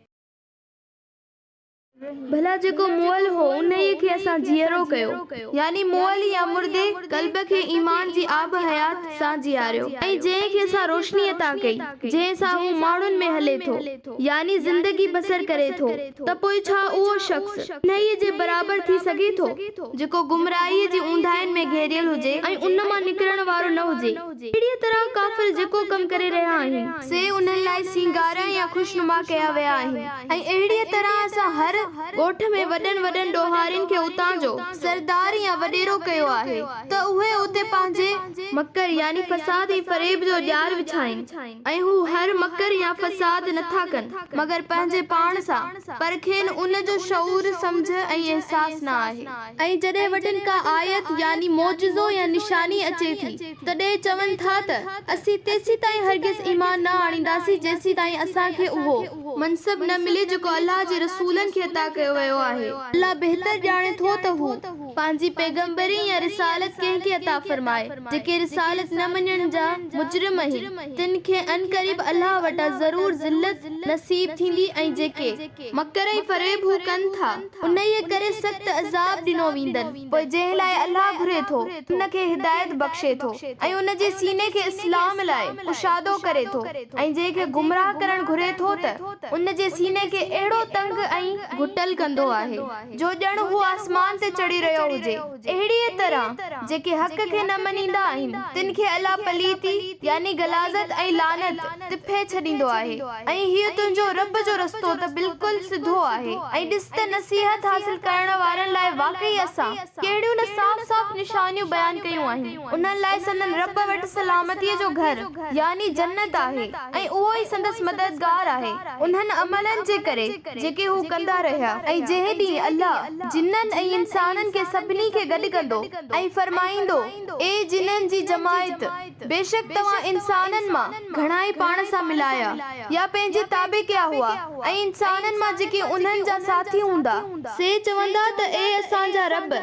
भला जेको मुअल हो उन्हीअ खे असां जीअरो कयो, यानी मुअल या मुर्दे कल्ब खे ईमान जी आब हयात सां जीआरियो, ऐं जंहिं खे असां रोशनी अता कई जंहिं सां हू माण्हुनि में हले थो यानी ज़िंदगी बसर करे थो, त पोइ छा उहो शख़्स उन्हीअ जे बराबर थी सघे थो जेको गुमराहीअ जी ऊंधाइनि में घेरियल हुजे ऐं उन मां निकिरण वारो न हुजे। अहिड़ीअ तरह काफ़िर जेको कम करे रहिया आहिनि से उन्हनि लाइ सींगार या खुशनुमा कया विया आहिनि। ऐं अहिड़ीअ तरह असां हर ॻोठ में वॾनि वॾनि ॾोहारियुनि खे उतां जो सरदार या वॾेरो कयो आहे त उहे उते पंहिंजे मकर यानी फसाद ऐं फरेब जो ॼार विछाइनि, ऐं हू हर मकर या फसाद नथा कनि मगर पंहिंजे पाण सां पर खेनि उन जो शऊर सम्झ ऐं एहसास न आहे। ऐं जॾहिं वटि का आयत यानी मौजज़ो या निशानी अचे थी तॾहिं चवनि था त असीं तेसीं ताईं हरगिज़ ईमान न आणींदासीं जेसीं ताईं असांखे उहो मनसब न मिले जेको अल्लाह जे रसूलनि खे अता कयो वियो आहे। अल्लाह बेहतर ॼाणे थो त हू पंहिंजी पैगंबरी या रिसालत कंहिंखे अता फरमाए। जेके रिसालत न मञण जा मुजरिम आहिनि तिन खे अनकरीब अल्लाह वटां ज़रूर ज़िल्लत नसीब थींदी, ऐं जेके मकर ऐं फरेब हू कनि था उन्हीअ करे सख़्त अज़ाब ॾिनो वेंदनि। पोइ जंहिं लाइ अल्लाह घुरे थो उन खे हिदायत बख़्शे थो ऐं उन जे सीने खे इस्लाम लाइ कुशादो करे थो, ऐं जंहिंखे गुमराह करण घुरे थो त उन जे सीने खे अहिड़ो तंग ऐं घुटल कंदो आहे जो ॼण हू आसमान ते चढ़ी रहियो हुजे। अहिड़ीअ तरह जेके हक़ खे न मञींदा आहिनि तिन खे अल्लाह पलीती यानी गलाज़त ऐं लानत तिफे छॾींदो आहे। ऐं हीअ तुंहिंजो रब जो रस्तो त बिल्कुलु सिधो आहे। ऐं ॾिस त नसीहत हासिल करण वारनि लाइ वाकई असां कहिड़ियूं न साफ़ साफ़ निशानियूं बयान कयूं आहिनि। उन्हनि लाइ संदन रब वटि सलामतीअ जो घर यानी जन्नत आहे ऐं उहो ई संदसि मददगार आहे उन्हनि अमलनि जे करे जेके हू कंदा रहिया ऐं जंहिं ॾींहुं अल्लाह जिन्ननि ऐं इंसाननि खे सभिनी खे गॾु कंदो ऐं फरमाईंदो ए जिन्ननि जी जमायत बेशक तव्हां इंसाननि मां घणा ई पाण सां मिलाया या पंहिंजे ताबे कया हुआ ऐं इंसाननि मां जेके उन्हनि जा साथी हूंदा से चवंदा त ए असांजा रब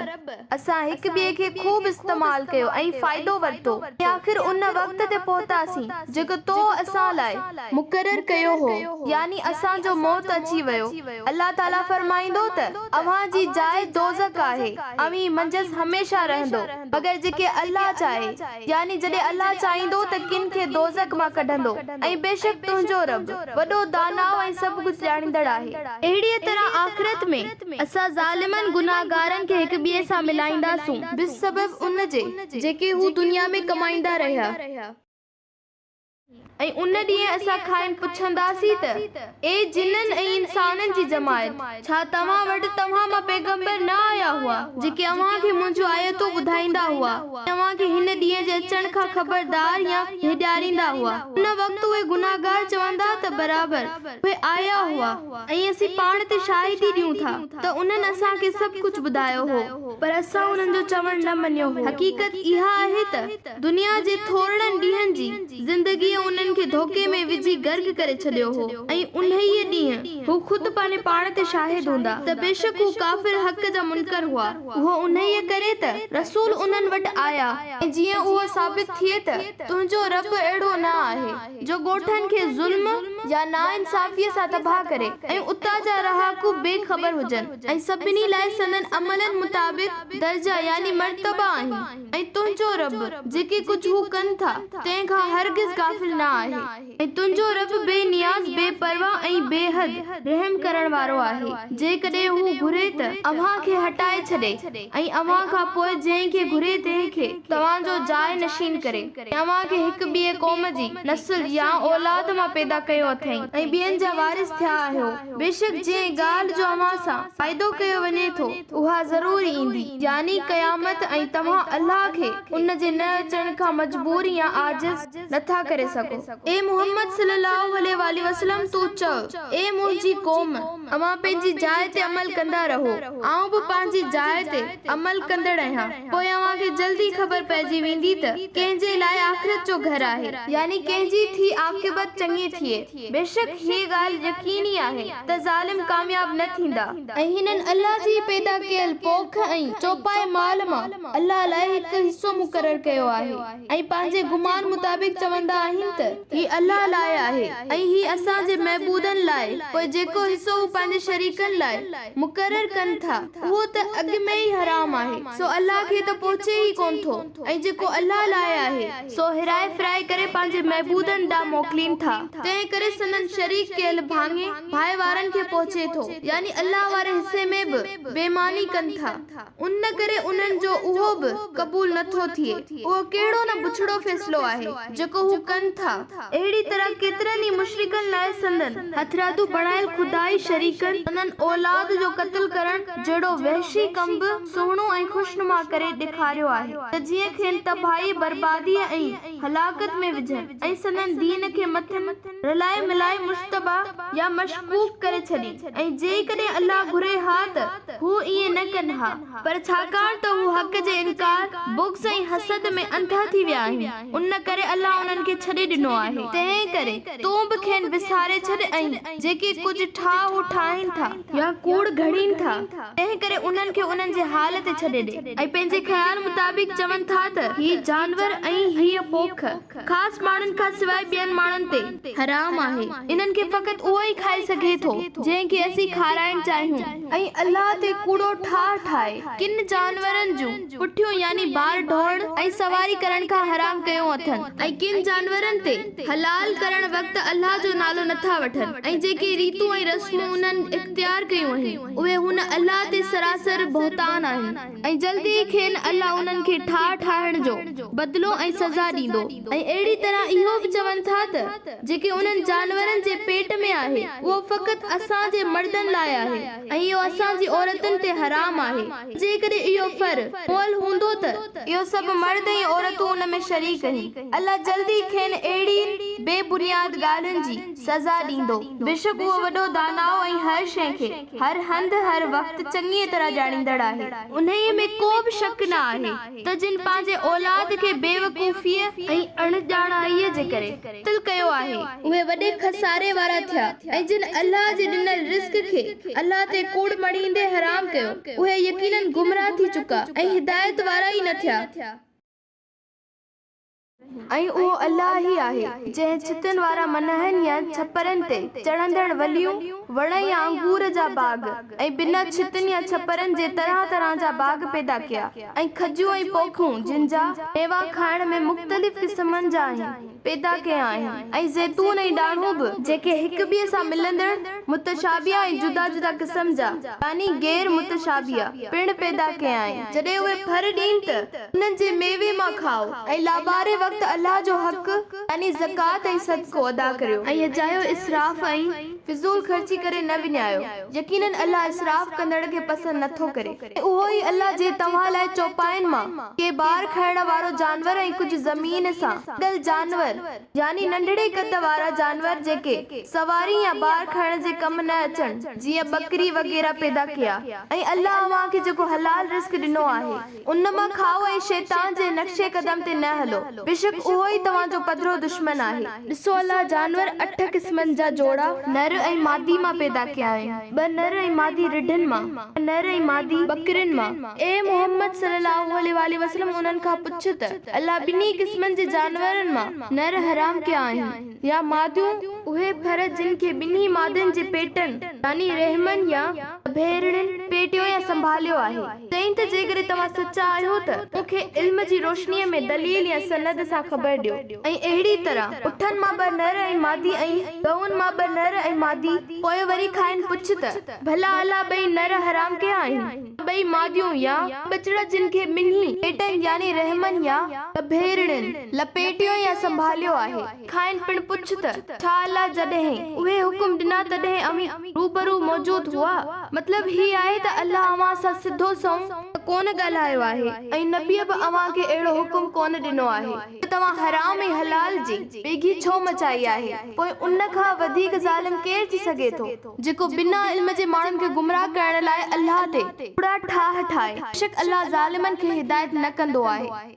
असां हिक ॿिए खे खूब इस्तेमाल कयो ऐं फ़ाइदो वरितो ऐं आख़िर उन वक़्त ते पहुतासीं जेको तो असां लाइ मुक़रर कयो हो यानी असांजो मौत अची वियो। अल्लाह ताला फरमाईंदो त अव्हां जी जाइ दोज़ख आहे अवी मंजस हमेशा रहंदो मगर जेके अल्लाह चाहे यानी जॾहिं अल्लाह चाहींदो त किन खे दोज़ख मां कढंदो ऐं बेशक तुंहिंजो रब वॾो दानाव ऐं सभु कुझु ॼाणींदड़ आहे। अहिड़ीअ तरह आख़िरत में असां ज़ालिमनि गुनाहगारनि खे हिक ॿिए सां मिलाईंदासूं बिसबब उन जे जेके हू दुनिया में कमाईंदा रहिया ऐं उन ॾींहुं असां खाइन पुछंदासीं त ए जिन्ननि ऐं इंसाननि जी जमायत छा तव्हां वटि तव्हां मां पैगंबर न आया हुआ जेके अव्हां खे मुंहिंजो आयतूं ॿुधाईंदा हुआ तव्हां खे हिन ॾींहं जे अचण खां ख़बरदार या हिॾारींदा हुआ। उन वक़्तु उहे गुनाहगार चवंदा त बराबरि उहे आया हुआ ऐं असीं पाण ते शाहिदी ॾियूं था त उन्हनि असांखे सभु कुझु ॿुधायो हो पर असां उन्हनि जो चवण न मञियो हो। हक़ीक़त इहा आहे त दुनिया जे थोरनि ॾींहंनि जी ज़िंदगीअ उन्हनि खे धोखे में विझी गर्क करे छॾियो हो ऐं उन्हीअ ॾींहुं हू खुद पंहिंजे पाण ते शाहिद हूंदा त बेशक हू काफ़िर हक़ जा मुनकर हुआ। उहो उन्हीअ करे त रसूल उन्हनि वटि आया ऐं जीअं उहो साबित थिए त तुंहिंजो रब अहिड़ो न आहे जो ॻोठनि खे ज़ुल्म या नाइंसाफ़ीअ सां तबाह करे ऐं उतां जा रहाकू बेख़बर हुजनि ऐं सभिनी लाइ संदन अमलनि मुताबिक़ दर्जा यानी मर्तबा आहिनि ऐं तुंहिंजो रब जेके कुझु हू कनि था तंहिंखां हरगिज़ गाफ़िल न आहे ऐं तुंहिंजो रब बेनियाज़ बेपरवाह ऐं बेहद रहम करण वारो आहे। जेकॾहिं हू घुरे त अव्हां खे हटाए छॾे ऐं अव्हां खां पोइ जंहिं खे घुरे तंहिं खे तव्हांजो जाइ नशीन करे अव्हां खे हिक ॿिए क़ौम जी नस्ल या औलाद मां पैदा कयो अथई ऐं ॿियनि जा वारिस थिया आहियो। बेशक जंहिं ॻाल्हि जो अव्हां सां फ़ाइदो कयो वञे थो उहा ज़रूर ईंदी यानी क़यामत ऐं तव्हां अल्लाह खे उन जे न अचण खां मजबूर या आजिज़ नथा करे सघो। ए मोहम्मद सल्लल्लाहु अलैहि वसल्लम तू चओ ए मुंहिंजी क़ौम अव्हां पंहिंजी जाइ ते अमल कंदा रहो आऊं बि पंहिंजी जाइ ते अमल कंदड़ आहियां पोइ अव्हां खे जल्दी ख़बर पइजी वेंदी त कंहिंजे लाइ आख़िरत जो घर आहे यानी कंहिंजी थी आक़िबत चङी थिए। बेशक हीअ ॻाल्हि यकीनी आहे त ज़ालिम कामयाब न थींदा ऐं हिननि अल्लाह जी पैदा कयल पोख ऐं चौपाए माल मां अल्लाह लाइ हिकु हिस्सो मुक़रर कयो आहे ऐं पंहिंजे गुमान मुताबिक़ चवंदा आहिनि त ही अल्लाह लाइ आहे ऐं ही असांजे महबूदनि लाइ पोइ जेको हिस्सो हू पंहिंजे शरीकनि लाइ मुक़रर कनि था उहो त अॻु में ई हराम आहे सो अल्लाह खे त पहुचे ई कोन थो ऐं जेको अल्लाह लाइ आहे सो हिराए फिराए करे पंहिंजे महबूदनि ॾांहुं मोकिलीनि था तंहिं करे संदन शरीक कयल भाङे भाई वारनि खे पहुचे थो यानी अल्लाह वारे हिस्से में बि बेईमानी कनि था उन करे उन्हनि जो उहो बि क़बूल नथो थिए। उहो कहिड़ो न बुछड़ो फ़ैसिलो आहे जेको हू कनि था। अहिड़ी तरह केतिरनि ई मुशरिकनि लाइ संदन हथरादू बणायल खुदाई शरीकनि संदन औलाद जो क़त्ल करण जहिड़ो वहशी कम बि सुहिणो ऐं खुशनुमा करे ॾेखारियो आहे त जीअं खेनि तबाही बर्बादीअ ऐं हलाकत में विझनि ऐं संदन दीन खे मथनि रलाए मिलाए मुश्तबा या मशकूक करे छॾी ऐं जेकॾहिं अल्लाह घुरे हा त हू ईअं न कनि हा पर छाकाणि त हू हक़ जे इनकार बुग़्ज़ ऐं हसद में अंधा थी विया आहिनि उन करे अल्लाह उन्हनि खे छॾे ॾिनो आहे। तंहिं करे तूं बि खेनि विसारे छॾ ऐं जेके कुझु ठाह ठाहिनि था या कूड़ घड़ीनि था तंहिं करे उन्हनि खे उन्हनि जे हाल ते छॾे ॾे ऐं पंहिंजे ख़्याल मुताबिक़ चवनि था त हीअ जानवर ऐं हीअ पोख ख़ासि माण्हुनि खां सवाइ ॿियनि माण्हुनि ते हराम आहे इन्हनि खे फ़क़ति उहो ई खाई सघे थो जंहिंखे असीं खाराइण चाहियूं ऐं अल्लाह ते कूड़ो ठाहे किन जानवरनि जूं पुठियूं यानी बार ढोइण ऐं सवारी करण खां हराम कयो अथनि ऐं किन जानवरनि ते हलाल करण वक़्तु अल्लाह जो नालो नथा वठनि ऐं जेके रीतूं ऐं रस्मूं उन्हनि इख्तियार कयूं आहिनि उहे हुन अल्लाह ते सरासर बहतान आहिनि ऐं जल्दी खेनि अल्लाह उन्हनि खे ठाहिण जो बदिलो ऐं सज़ा ॾींदो। ऐं अहिड़ी तरह इहो बि चवनि था त जेके उन्हनि जानवरनि जे पेट में आहे उहो फ़क़ति असांजे मर्दनि लाइ आहे ऐं इहो असांजी औरतुनि ते हराम आहे जेकॾहिं इहो फर मोल हूंदो त इहो सभु मर्द ऐं औरतूं उन में शरीक आहिनि। अल्लाह जल्दी खेनि अहिड़ी बेबुनियाद ॻाल्हियुनि जी सज़ा ॾींदो। बेशक उहो वॾो दानाओ ऐं हर शइ खे हर हंध हर वक़्तु चङी तरह ॼाणींदड़ आहे। उन्हीअ में को बि शक न आहे त जिन पंहिंजे औलाद खे बेवकूफ़ीअ ऐं अणॼाणाईअ जे करे क़त्ल कयो आहे उहे वॾे खसारे वारा थिया ऐं जिन अल्लाह जे ॾिनल रिस्क खे अल्लाह ते कूड़ मणींदे हराम कयो उहे यकीनन गुमराह थी चुका ऐं हिदायत वारा ई न थिया। ऐं उहो अल्लाह ई आहे जंहिं छितनि वारा मनहनि या छपरनि ते चढ़ंदड़ वलियूं वण या अंगूर जा बाग ऐं बिना छितनि या छपरनि जे तरह तरह जा बाग पैदा कया ऐं खजूं ऐं पोखूं जिन जा मेवा खाइण में मुख़्तलिफ़ क़िस्मनि जा आहिनि पैदा कया आहिनि ऐं ज़ैतून ऐं ॾाढ़ूं बि जेके हिक ॿिए सां मिलंदड़ मुतशाबिहा ऐं जुदा जुदा क़िस्म जा यानी गैर मुतशाबिहा पिण पैदा कया आहिनि। जॾहिं उहे फर ॾियनि त उन्हनि जे मेवे मां खाओ ऐं लाबारे वक़्तु अल्लाह जो हक़ यानी ज़कात ऐं सदको अदा करियो ऐं अजायो इसराफ़ ऐं फिज़ूल ख़र्ची करे न विञायो। यकीनन अल्लाह इसराफ़ कंदड़ खे पसंदि नथो करे। उहो ई अल्लाह जे तव्हां लाइ चौपाइन मां के बार खाइण वारो जानवर ऐं कुझु ज़मीन सां गॾल जानवर यानी नंढड़े कद वारा जानवर जेके सवारी या बार खाइण जे कम न अचनि जीअं बकरी वग़ैरह पैदा कया ऐं अल्लाह अव्हां खे जेको हलाल रिस्क ॾिनो आहे उन मां खाओ ऐं शैतान जे नक्शे कदम ते न हलो। बेशक उहो ई तव्हांजो पधरो दुश्मन आहे। ॾिसो अल्लाह जानवर 8 क़िस्मनि जा जोड़ा नर ऐं मादी मां पैदा कया आहिनि। 2 नर ऐं मादी रिढनि मां, नर ऐं मादी बकरियुनि मां। ए मोहम्मद सल्लल्लाहु अलैहि वसल्लम उन्हनि खां पुछ त अल्लाह ॿिन्ही क़िस्मनि जे जानवरनि मां नर हराम कया आहिनि या मादियूं उहे फर जिन खे ॿिन्ही मादियुनि जे पेटनि यानी रहमनि या भेरड़ियुनि पेटियो या संभालियो आहे। चईं त जेकॾहिं तव्हां सचा आहियो त मूंखे इल्म जी रोशनीअ में दलील या सनद सां ख़बर ॾियो। ऐं अहिड़ी तरह उठनि मां 2 नर ऐं मादी ऐं गऊनि मां 2 नर ऐं मादी पोइ वरी खाइनि पुछ त भला अल्लाह 2 नर हराम कया आहिनि 2 मादियूं या बचड़ा जिन खे ॿिन्ही पेटनि यानी रहमनि या भेरड़ियुनि लपेटियो या संभालियो आहे खाइनि पिण पुछ त छा अल्लाह जॾहिं उहे हुकुम ॾिना तॾहिं अमी रूबरू मौजूद हुआ। मतलब ही आहे त अल्लाह अव्हां सां सिधो संग कोन ॻाल्हायो आहे ऐं नबीअ बि अव्हां खे अहिड़ो हुकुम कोन ॾिनो आहे त तव्हां हराम ऐं हलाल जी बेगी छो मचाई आहे। पोइ उन खां वधीक ज़ालिम केरु थी सघे थो जेको बिना इल्म जे माण्हुनि खे गुमराह करण लाइ अल्लाह ते पूरा ठाह ठाहे। बेशक अल्लाह ज़ालिमनि खे हिदायत न कंदो आहे।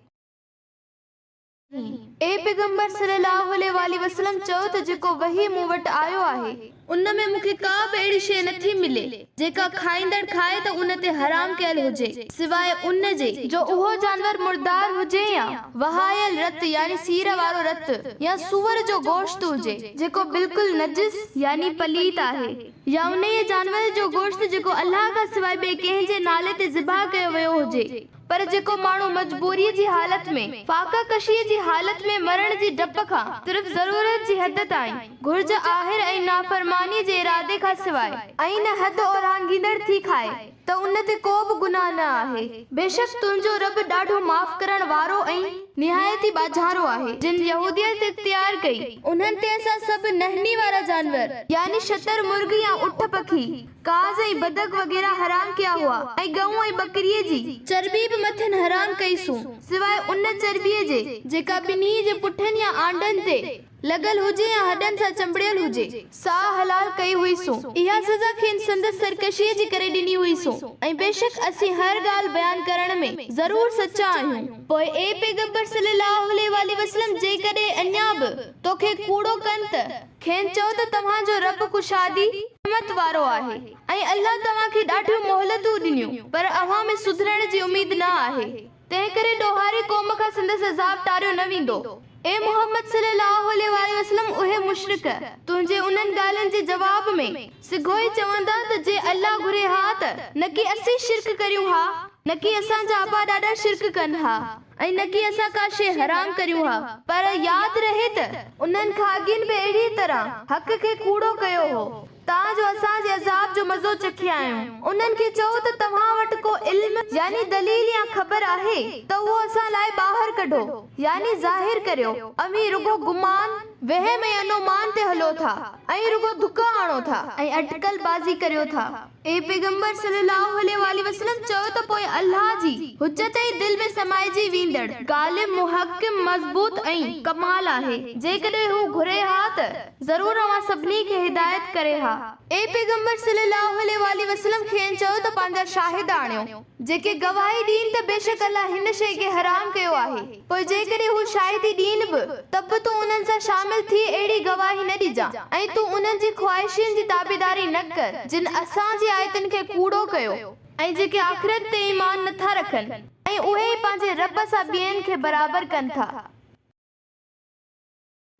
ए पैगंबर सल्लल्लाहु अलैहि वसल्लम चओ त जेको वही मूं वटि आयो आहे उन में मूंखे का बि अहिड़ी शइ नथी मिले जेका खाईंदड़ खाए त उन ते हराम कयल हुजे सिवाय उन जे जो उहो जानवर मुर्दार हुजे या वहायल रत यानी सीर वारो रत या सूअर जो गोश्त हुजे जेको बिल्कुल नजिस यानी पलीत आहे या उन जानवर जो गोश्त जेको अल्लाह खां सिवाय ॿिए कंहिं जे नाले ते ज़िबा कयो वियो हुजे पर जेको माण्हू मजबूरीअ जी हालत में फाका कशीअ जी हालत में मरण जी डप खां सिर्फ ज़रूरत जी हद ताईं घुर्ज आहिर ऐं नाफरमानी जे इरादे खां सिवाय ऐं न हद ओरांगींदड़ थी खाए त उन ते को बि गुनाह न आहे। बेशक तुंहिंजो रब ॾाढो माफ़ करण वारो ऐं निहायती बाझारो आहे। जिन यहूदियत इख्तियार कई उन्हनि ते असां सभु नहनी वारा जानवर यानी शतर मुर्ग या उठ पखी काज़ ऐं बदक वग़ैरह हराम कया हुआ ऐं गऊं ऐं बकरीअ जी चर्बी बि मथन हराम कईसूं सिवाय उन चर्बीअ जे जेका ॿिन्ही जे पुठनि या आंडनि ते लगल हुजे या हडन सां चंबड़ियल हुजे सा हलाल कई हुईसूं। इहा सज़ा खेन संदस सरकशीअ जी करे ॾिनी हुईसूं ऐं बेशक असीं हर ॻाल्हि बयान करण में ज़रूर सचा आहियूं। पोइ ए पैगंबर सल्लल्लाहु अलैहि वसल्लम जेकॾहिं अञा बि तोखे कूड़ो कनि त खेन चओ त तव्हांजो रब कुशादी रहमत वारो आहे ऐं अल्लाह तव्हांखे ॾाढियूं मोहलतूं ॾिनियूं पर अव्हां में सुधरण जी उमेद न आहे। तंहिं करे ॾोहारी क़ौम खां संदस अज़ाब टारियो न वेंदो। ए मोहम्मद सल्लल्लाहु अलैहि वसल्लम उहे मुशरिक तुंहिंजे उन्हनि ॻाल्हियुनि जे जवाब में सिगो ई चवंदा त जे अल्लाह घुरे हा त न कि असीं शिरक करियूं हा न कि असांजा आबा ॾाढा शिरक कनि हा ऐं न कि असां का शइ हराम करियूं हा पर यादि रहे त उन्हनि खां अॻिन बि अहिड़ी तरह हक़ खे कूड़ो कयो हो ताजो असांजे अज़ाब जो मज़ो चखिया आहियूं। उन्हनि खे चओ त तव्हां वटि को इल्म यानी दलील या ख़बर आहे त उहो असां लाइ ॿाहिरि कढो यानी ज़ाहिर करियो। अमी रुगो गुमान वहम ऐं अनुमान ते हलो था ऐं रुगो धुका आणो था ऐं अटकल बाज़ी करियो था। ए पैगंबर सल्लल्लाहु अलैहि वसल्लम चयो त पोइ अल्लाह जी हुज्जत ई दिल में समाइजी वींदड़ गालिब मुहक्किम मज़बूत ऐं कमाल आहे। जेकॾहिं हू घुरे हा त ज़रूर अवां सभिनी खे हिदायत करे हा। ए पैगंबर सल्लल्लाहु अलैहि वसल्लम खेनि चयो त पंहिंजा शाहिद आणियो जेके गवाही ॾीन त बेशक अल्लाह हिन शइ खे हराम कयो आहे। पोइ जेकॾहिं हू शाहिदी ॾीन बि त बि तूं उन्हनि सां शामिल थी अहिड़ी गवाही न ॾिजां ऐं तूं उन्हनि जी ख्वाहिशुनि जी ताबेदारी न कर जिन असांजी आयतुनि खे कूड़ो कयो ऐं जेके आख़िरत ते ईमान नथा रखनि ऐं उहे पंहिंजे रब सां ॿियनि खे बराबर कनि था।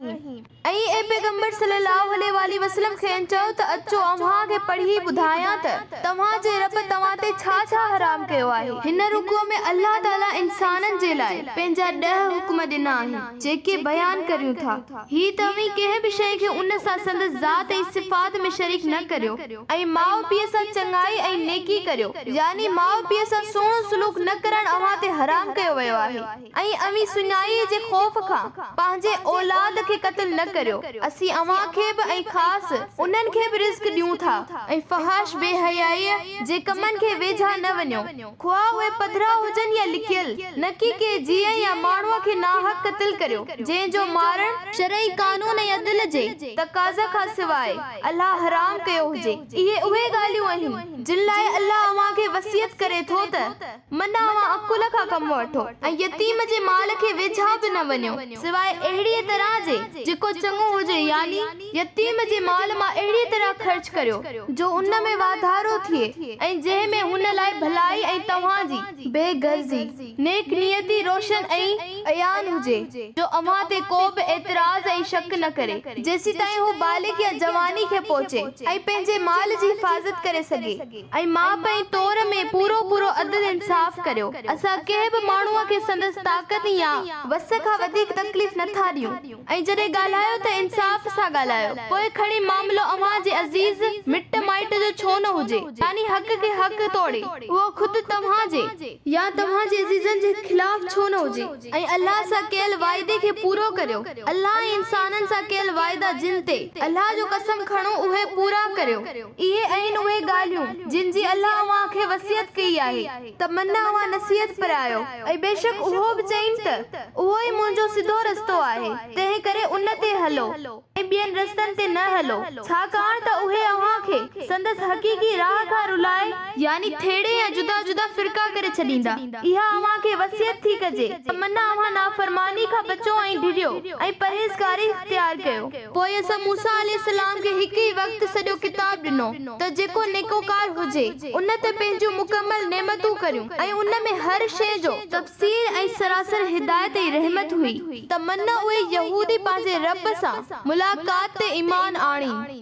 ऐं ए पैगंबर सल्लल्लाहु अलैहि वसल्लम खेनि चयो त अचो अव्हां खे पढ़ी ॿुधायां त तव्हांजे रब तव्हां ते छा छा हराम कयो आहे। हिन रुकूअ में अल्लाह ताला इंसाननि जे लाइ पंहिंजा 10 हुक्म ॾिना आहिनि जेके बयान करियूं था। ही तव्हीं कंहिं बि शइ खे उन सां संदसि ज़ात ऐं सिफ़ात में शरीक न करियो ऐं माउ पीउ सां चङाई ऐं नेकी करियो यानी माउ पीउ सां सुहिणो सुलूक न करणु अव्हां ते हराम कयो वियो आहे ऐं अवी सुञाई जे ख़ौफ़ खां पंहिंजे औलाद खे क़त्ल न करियो। असी अव्हां खे बि ऐं ख़ासि उन्हनि खे बि रिज़्क़ ॾियूं था ऐं फहाश बेहयाई जे कमनि खे वेझा न वञो ख़्वाह उहे पधरा हुजनि या लिकियल न कि के जीअं या माण्हूअ खे नाहक क़त्ल करियो जंहिंजो मारणु शरई कानून ऐं अदल जे तक़ाज़ा खां सवाइ अल्लाह हराम कयो हुजे। इहे उहे ॻाल्हियूं आहिनि जिन लाइ अल्लाह अव्हां खे वसियत करे थो त मना अव्हां अकुल खां कमु वठो ऐं यतीम जे माल खे वेझा बि न वञो सवाइ अहिड़ीअ तरह जे जेको चङो हुजे यानी यतीम जे माल मां अहिड़ी तरह ख़र्च करियो जो उन में वाधारो थिए ऐं जंहिं में हुन लाइ भलाई ऐं तव्हांजी बेगर्ज़ी नेक नियती रोशन ऐं अयान हुजे जो अव्हां ते को बि एतिराज़ ऐं शक न करे जेसी ताईं हू बालिग या जवानी खे पहुचे ऐं पंहिंजे माल जी हिफ़ाज़त करे सघे ऐं माप ऐं तौर में पूरो पूरो अदल इंसाफ़ करियो। असां कंहिं बि माण्हूअ खे संदसि ताक़त या वस खां वधीक तकलीफ़ नथा ॾियूं ऐं जॾहिं ॻाल्हायो त इंसाफ़ सां ॻाल्हायो पोइ खणी मामिलो अव्हां जे अज़ीज़ मिट माइट जो छो न हुजे यानी हक़ खे हक़ तोड़े उहो ख़ुदि तव्हांजे या तव्हांजे अज़ीज़नि जे ख़िलाफ़ छो न हुजे ऐं अल्लाह सां कयल वाइदे खे पूरो करियो। अल्लाह इंसाननि सां कयल वाइदा जिन ते अल्लाह जो कसम खणो उहे पूरा करियो। इहे आहिनि उहे ॻाल्हियूं जिन जी अल्लाह अव्हां खे वसियत कई आहे त मन अव्हां नसीहत पिरायो ऐं बेशक उहो बि चईनि त उहो ई मुंहिंजो सिधो रस्तो आहे तंहिं करे उन ते हलो ऐं ॿियनि रस्तनि ते न हलो छाकाणि त उहे अव्हां खे संदसि हक़ीक़ी राह खां रुलाए यानी थेड़े या जुदा जुदा फ़िरका करे छॾींदा। इहा अव्हां खे वसियत थी कजे त मना अव्हां नाफ़रमानी खां बचो ऐं डिॼो ऐं परहेज़गारी इख्तियार कयो। पोइ असां मूसा अलैहिस्सलाम खे हिकु ई वक़्तु सॼो किताब ॾिनो त जेको नेकोकार हुजे उन ते पंहिंजूं मुकमल नेमतूं करियूं ऐं उन में हर शइ जो तफ़सील ऐं सरासर हिदायत ऐं रहमत हुई त मन उहे यहूदी पंहिंजे रब सां मुलाक़ात ते ईमान आणी।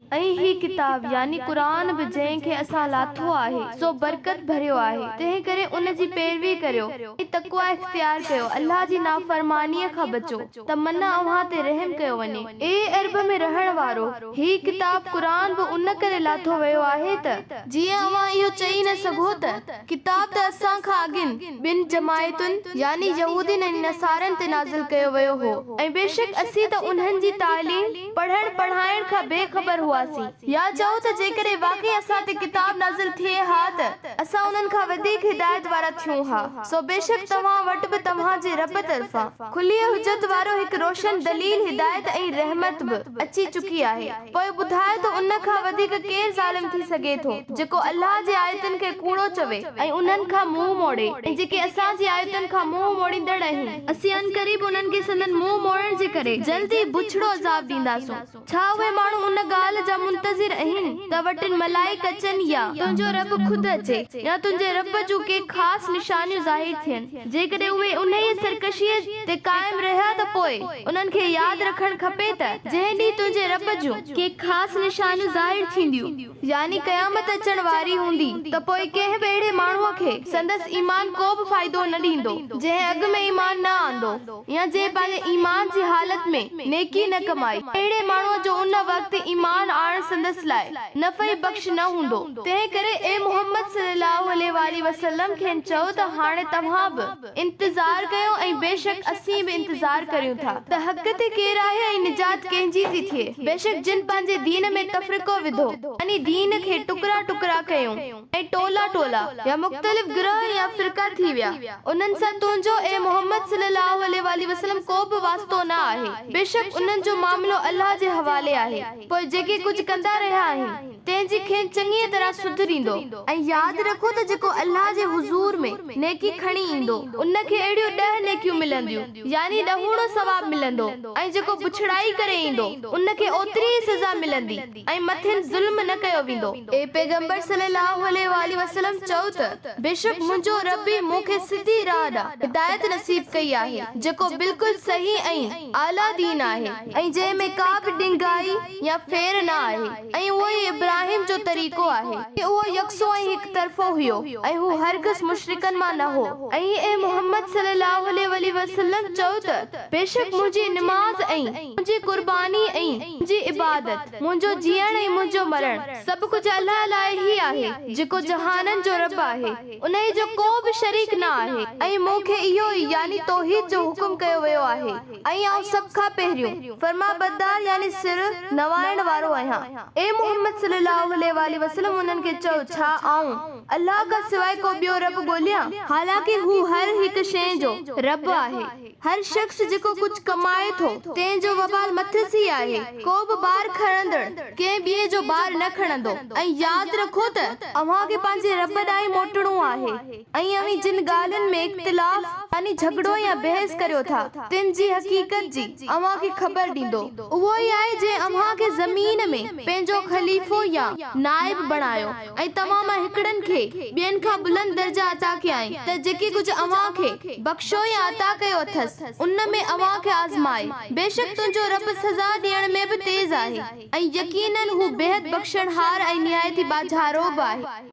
ऐं ही किताब यानी कुरान बि जंहिंखे असां लाथो आहे सो बरकत भरियो आहे तंहिं करे उन जी पैरवी करियो ऐं तक़वा इख्तियार कयो अल्लाह जी नाफ़रमानीअ खां बचो त मन अव्हां ते रहम कयो वञे। ए अरब में रहण वारो ही किताब कुरान बि उन करे लाथो वियो आहे त जीअं अव्हां इहो चई न सघो त किताब त असां खां अॻिन ॿिनि जमायतुनि यानी यहूदीन ऐं नसारनि ते नाज़िल कयो वियो हो ऐं बेशक असीं त उन्हनि जी तालीम पढ़ण पढ़ाइण खां बेख़बर हुआ या चओ त जेकॾहिं वाक़ई असां ते किताब नाज़िल थिए हा त असां उन्हनि खां वधीक हिदायत वारा थियूं हा। सो बेशक तव्हां वटि बि तव्हांजे रब तरफ़ां खुली हुजत वारो हिकु रोशन दलील हिदायत ऐं रहमत बि अची चुकी आहे। पोइ ॿुधायो त उन खां वधीक केरु ज़ालिम थी सघे थो जेको अल्लाह जे आयतुनि खे कूड़ो चवे ऐं उन्हनि खां मुंहुं मोड़े ऐं जेके असांजी आयतुनि खां मुंहुं मोड़ींदड़ आहिनि असीं अनक़रीब उन्हनि खे संदन मुंहुं मोड़ण जे करे जल्दी बुछड़ो अज़ाब ॾींदासूं। छा उहे माण्हू उन ॻाल्हि जा मुंतज़िर आहिनि त वटि मलाइक अचनि या तुंहिंजो रब खुदि अचे या तुंहिंजे रब जूं के ख़ासि निशानियूं ज़ाहिर थियनि। जेकॾहिं उहे उन ई सरकशीअ ते क़ाइम रहिया त पोइ उन्हनि खे यादि रखणु खपे त जंहिं ॾींहुं तुंहिंजे रब जूं के ख़ासि निशानियूं ज़ाहिर थींदियूं यानी क़यामत अचण वारी हूंदी त पोइ कंहिं बि अहिड़े माण्हूअ खे संदसि ईमान को बि फ़ाइदो न ॾींदो जंहिं अॻु में ईमान न आंदो या जंहिं पंहिंजे ईमान जी हालत में नेकी न कमाई। अहिड़े माण्हूअ जो उन वक़्तु ईमान आण संदस लाइ नफ़ई बख्श न हूंदो। तंहिं करे ए मोहम्मद सल्लल्लाहु अलैहि वसल्लम खेनि चयो त हाणे तव्हां बि इंतज़ार कयो ऐं बेशक असीं बि इंतज़ार करियूं था त हक़ ते केरु आहे ऐं निजात कंहिंजी थी थिए। बेशक जिन पंहिंजे दीन में तफ़रीक़ो विधो यानी दीन खे टुकड़ा टुकड़ा कयूं ऐं टोला टोला या मुख़्तलिफ़ गिरोह या फ़िरका थी विया, उन्हनि सां तुंहिंजो ए मोहम्मद सल्लल्लाहु अलैहि वसल्लम को बि वास्तो न आहे। बेशक उन्हनि जो मामलो अल्लाह जे हवाले आहे। पोइ जेके कुझु कंदा रहिया आहिनि तंहिंजी खेनि चङी तरह सुधरींदो। ऐं यादि रखो त जेको अल्लाह जे हुज़ूर में नेकी खणी ईंदो उनखे अहिड़ियूं 10 नेकियूं मिलंदियूं यानी 10 सवाब मिलंदो। ऐं जेको पुछड़ाई करे ईंदो उनखे ओतिरी ई सज़ा मिलंदी ऐं मथे ज़ुल्म न कयो वेंदो। ए पैगंबर सल्लल्लाहु अलैहि वसल्लम चओ त बेशक मुंहिंजो रबी मूंखे सिधी राह ॾांहुं हिदायत नसीब कई आहे जेको बिल्कुलु सही ऐं आला दीन आहे ऐं जंहिं में का बि डिंगाई या फेर न आहे। ऐं उहो ई इब्राहिम जो तरीक़ो आहे कि उहो यकसो ऐं हिकु तरफ़ो हुयो ऐं हू हरगिज़ मुशरिकनि मां न हो। ऐं ए मोहम्मद सल्लल्लाहु अलैहि वसल्लम चओ त बेशक मुंहिंजी निमाज़ ऐं मुंहिंजी कुर्बानी ऐं मुंहिंजी इबादत मुंहिंजो जीअण ऐं मुंहिंजो मरण सभु कुझु अल्लाह लाइ ई आहे जेको जहाननि जो रब आहे, उन जो को बि शरीक न आहे। ऐं मूंखे इहो यानी तौहीद जो हुकुम कयो वियो आहे ऐं आउं सभ खां पहिरियों फरमाबरदार यानी सिर नवाइण वारो आहियां। ए मोहम्मद सल्लल्लाहु अलैहि वसल्लम उन्हनि खे चओ छा आउं अल्लाह खां सवाइ को ॿियो रब ॻोल्हियां? हालांकि हू हर हिकु शइ जो रब आहे। हर शख़्स जेको कुझु कमाए थो तंहिंजो वबाल मथस ई आहे। को बि ॿार खणंदड़ कंहिं ॿिए जो ॿार न खणंदो। ऐं यादि रखो त अव्हांखे पंहिंजे रब ॾांहुं मोटणो आहे। ऐं अव्हीं जिन ॻाल्हियुनि में इख्तिलाफ़ यानी झगड़ो या बहस करियो था तिन जी हक़ीक़त जी अव्हांखे ख़बर ॾींदो। उहो ई आहे जे अव्हांखे ज़मीन में पंहिंजो ख़लीफ़ो या नाइब बणायो ऐं तव्हां मां हिकिड़नि खे ॿियनि खां बुलंद दर्जा अता कयाईं त जेके कुझु अव्हांखे बख़्शो या अता कयो अथसि उन में अव्हांखे आज़माए। बेशक तुंहिंजो रब सज़ा ॾियण में बि तेज़ आहे ऐं यकीनन हू बेहद बख़्शणहार ऐं निहायती बाझारो बि आहे।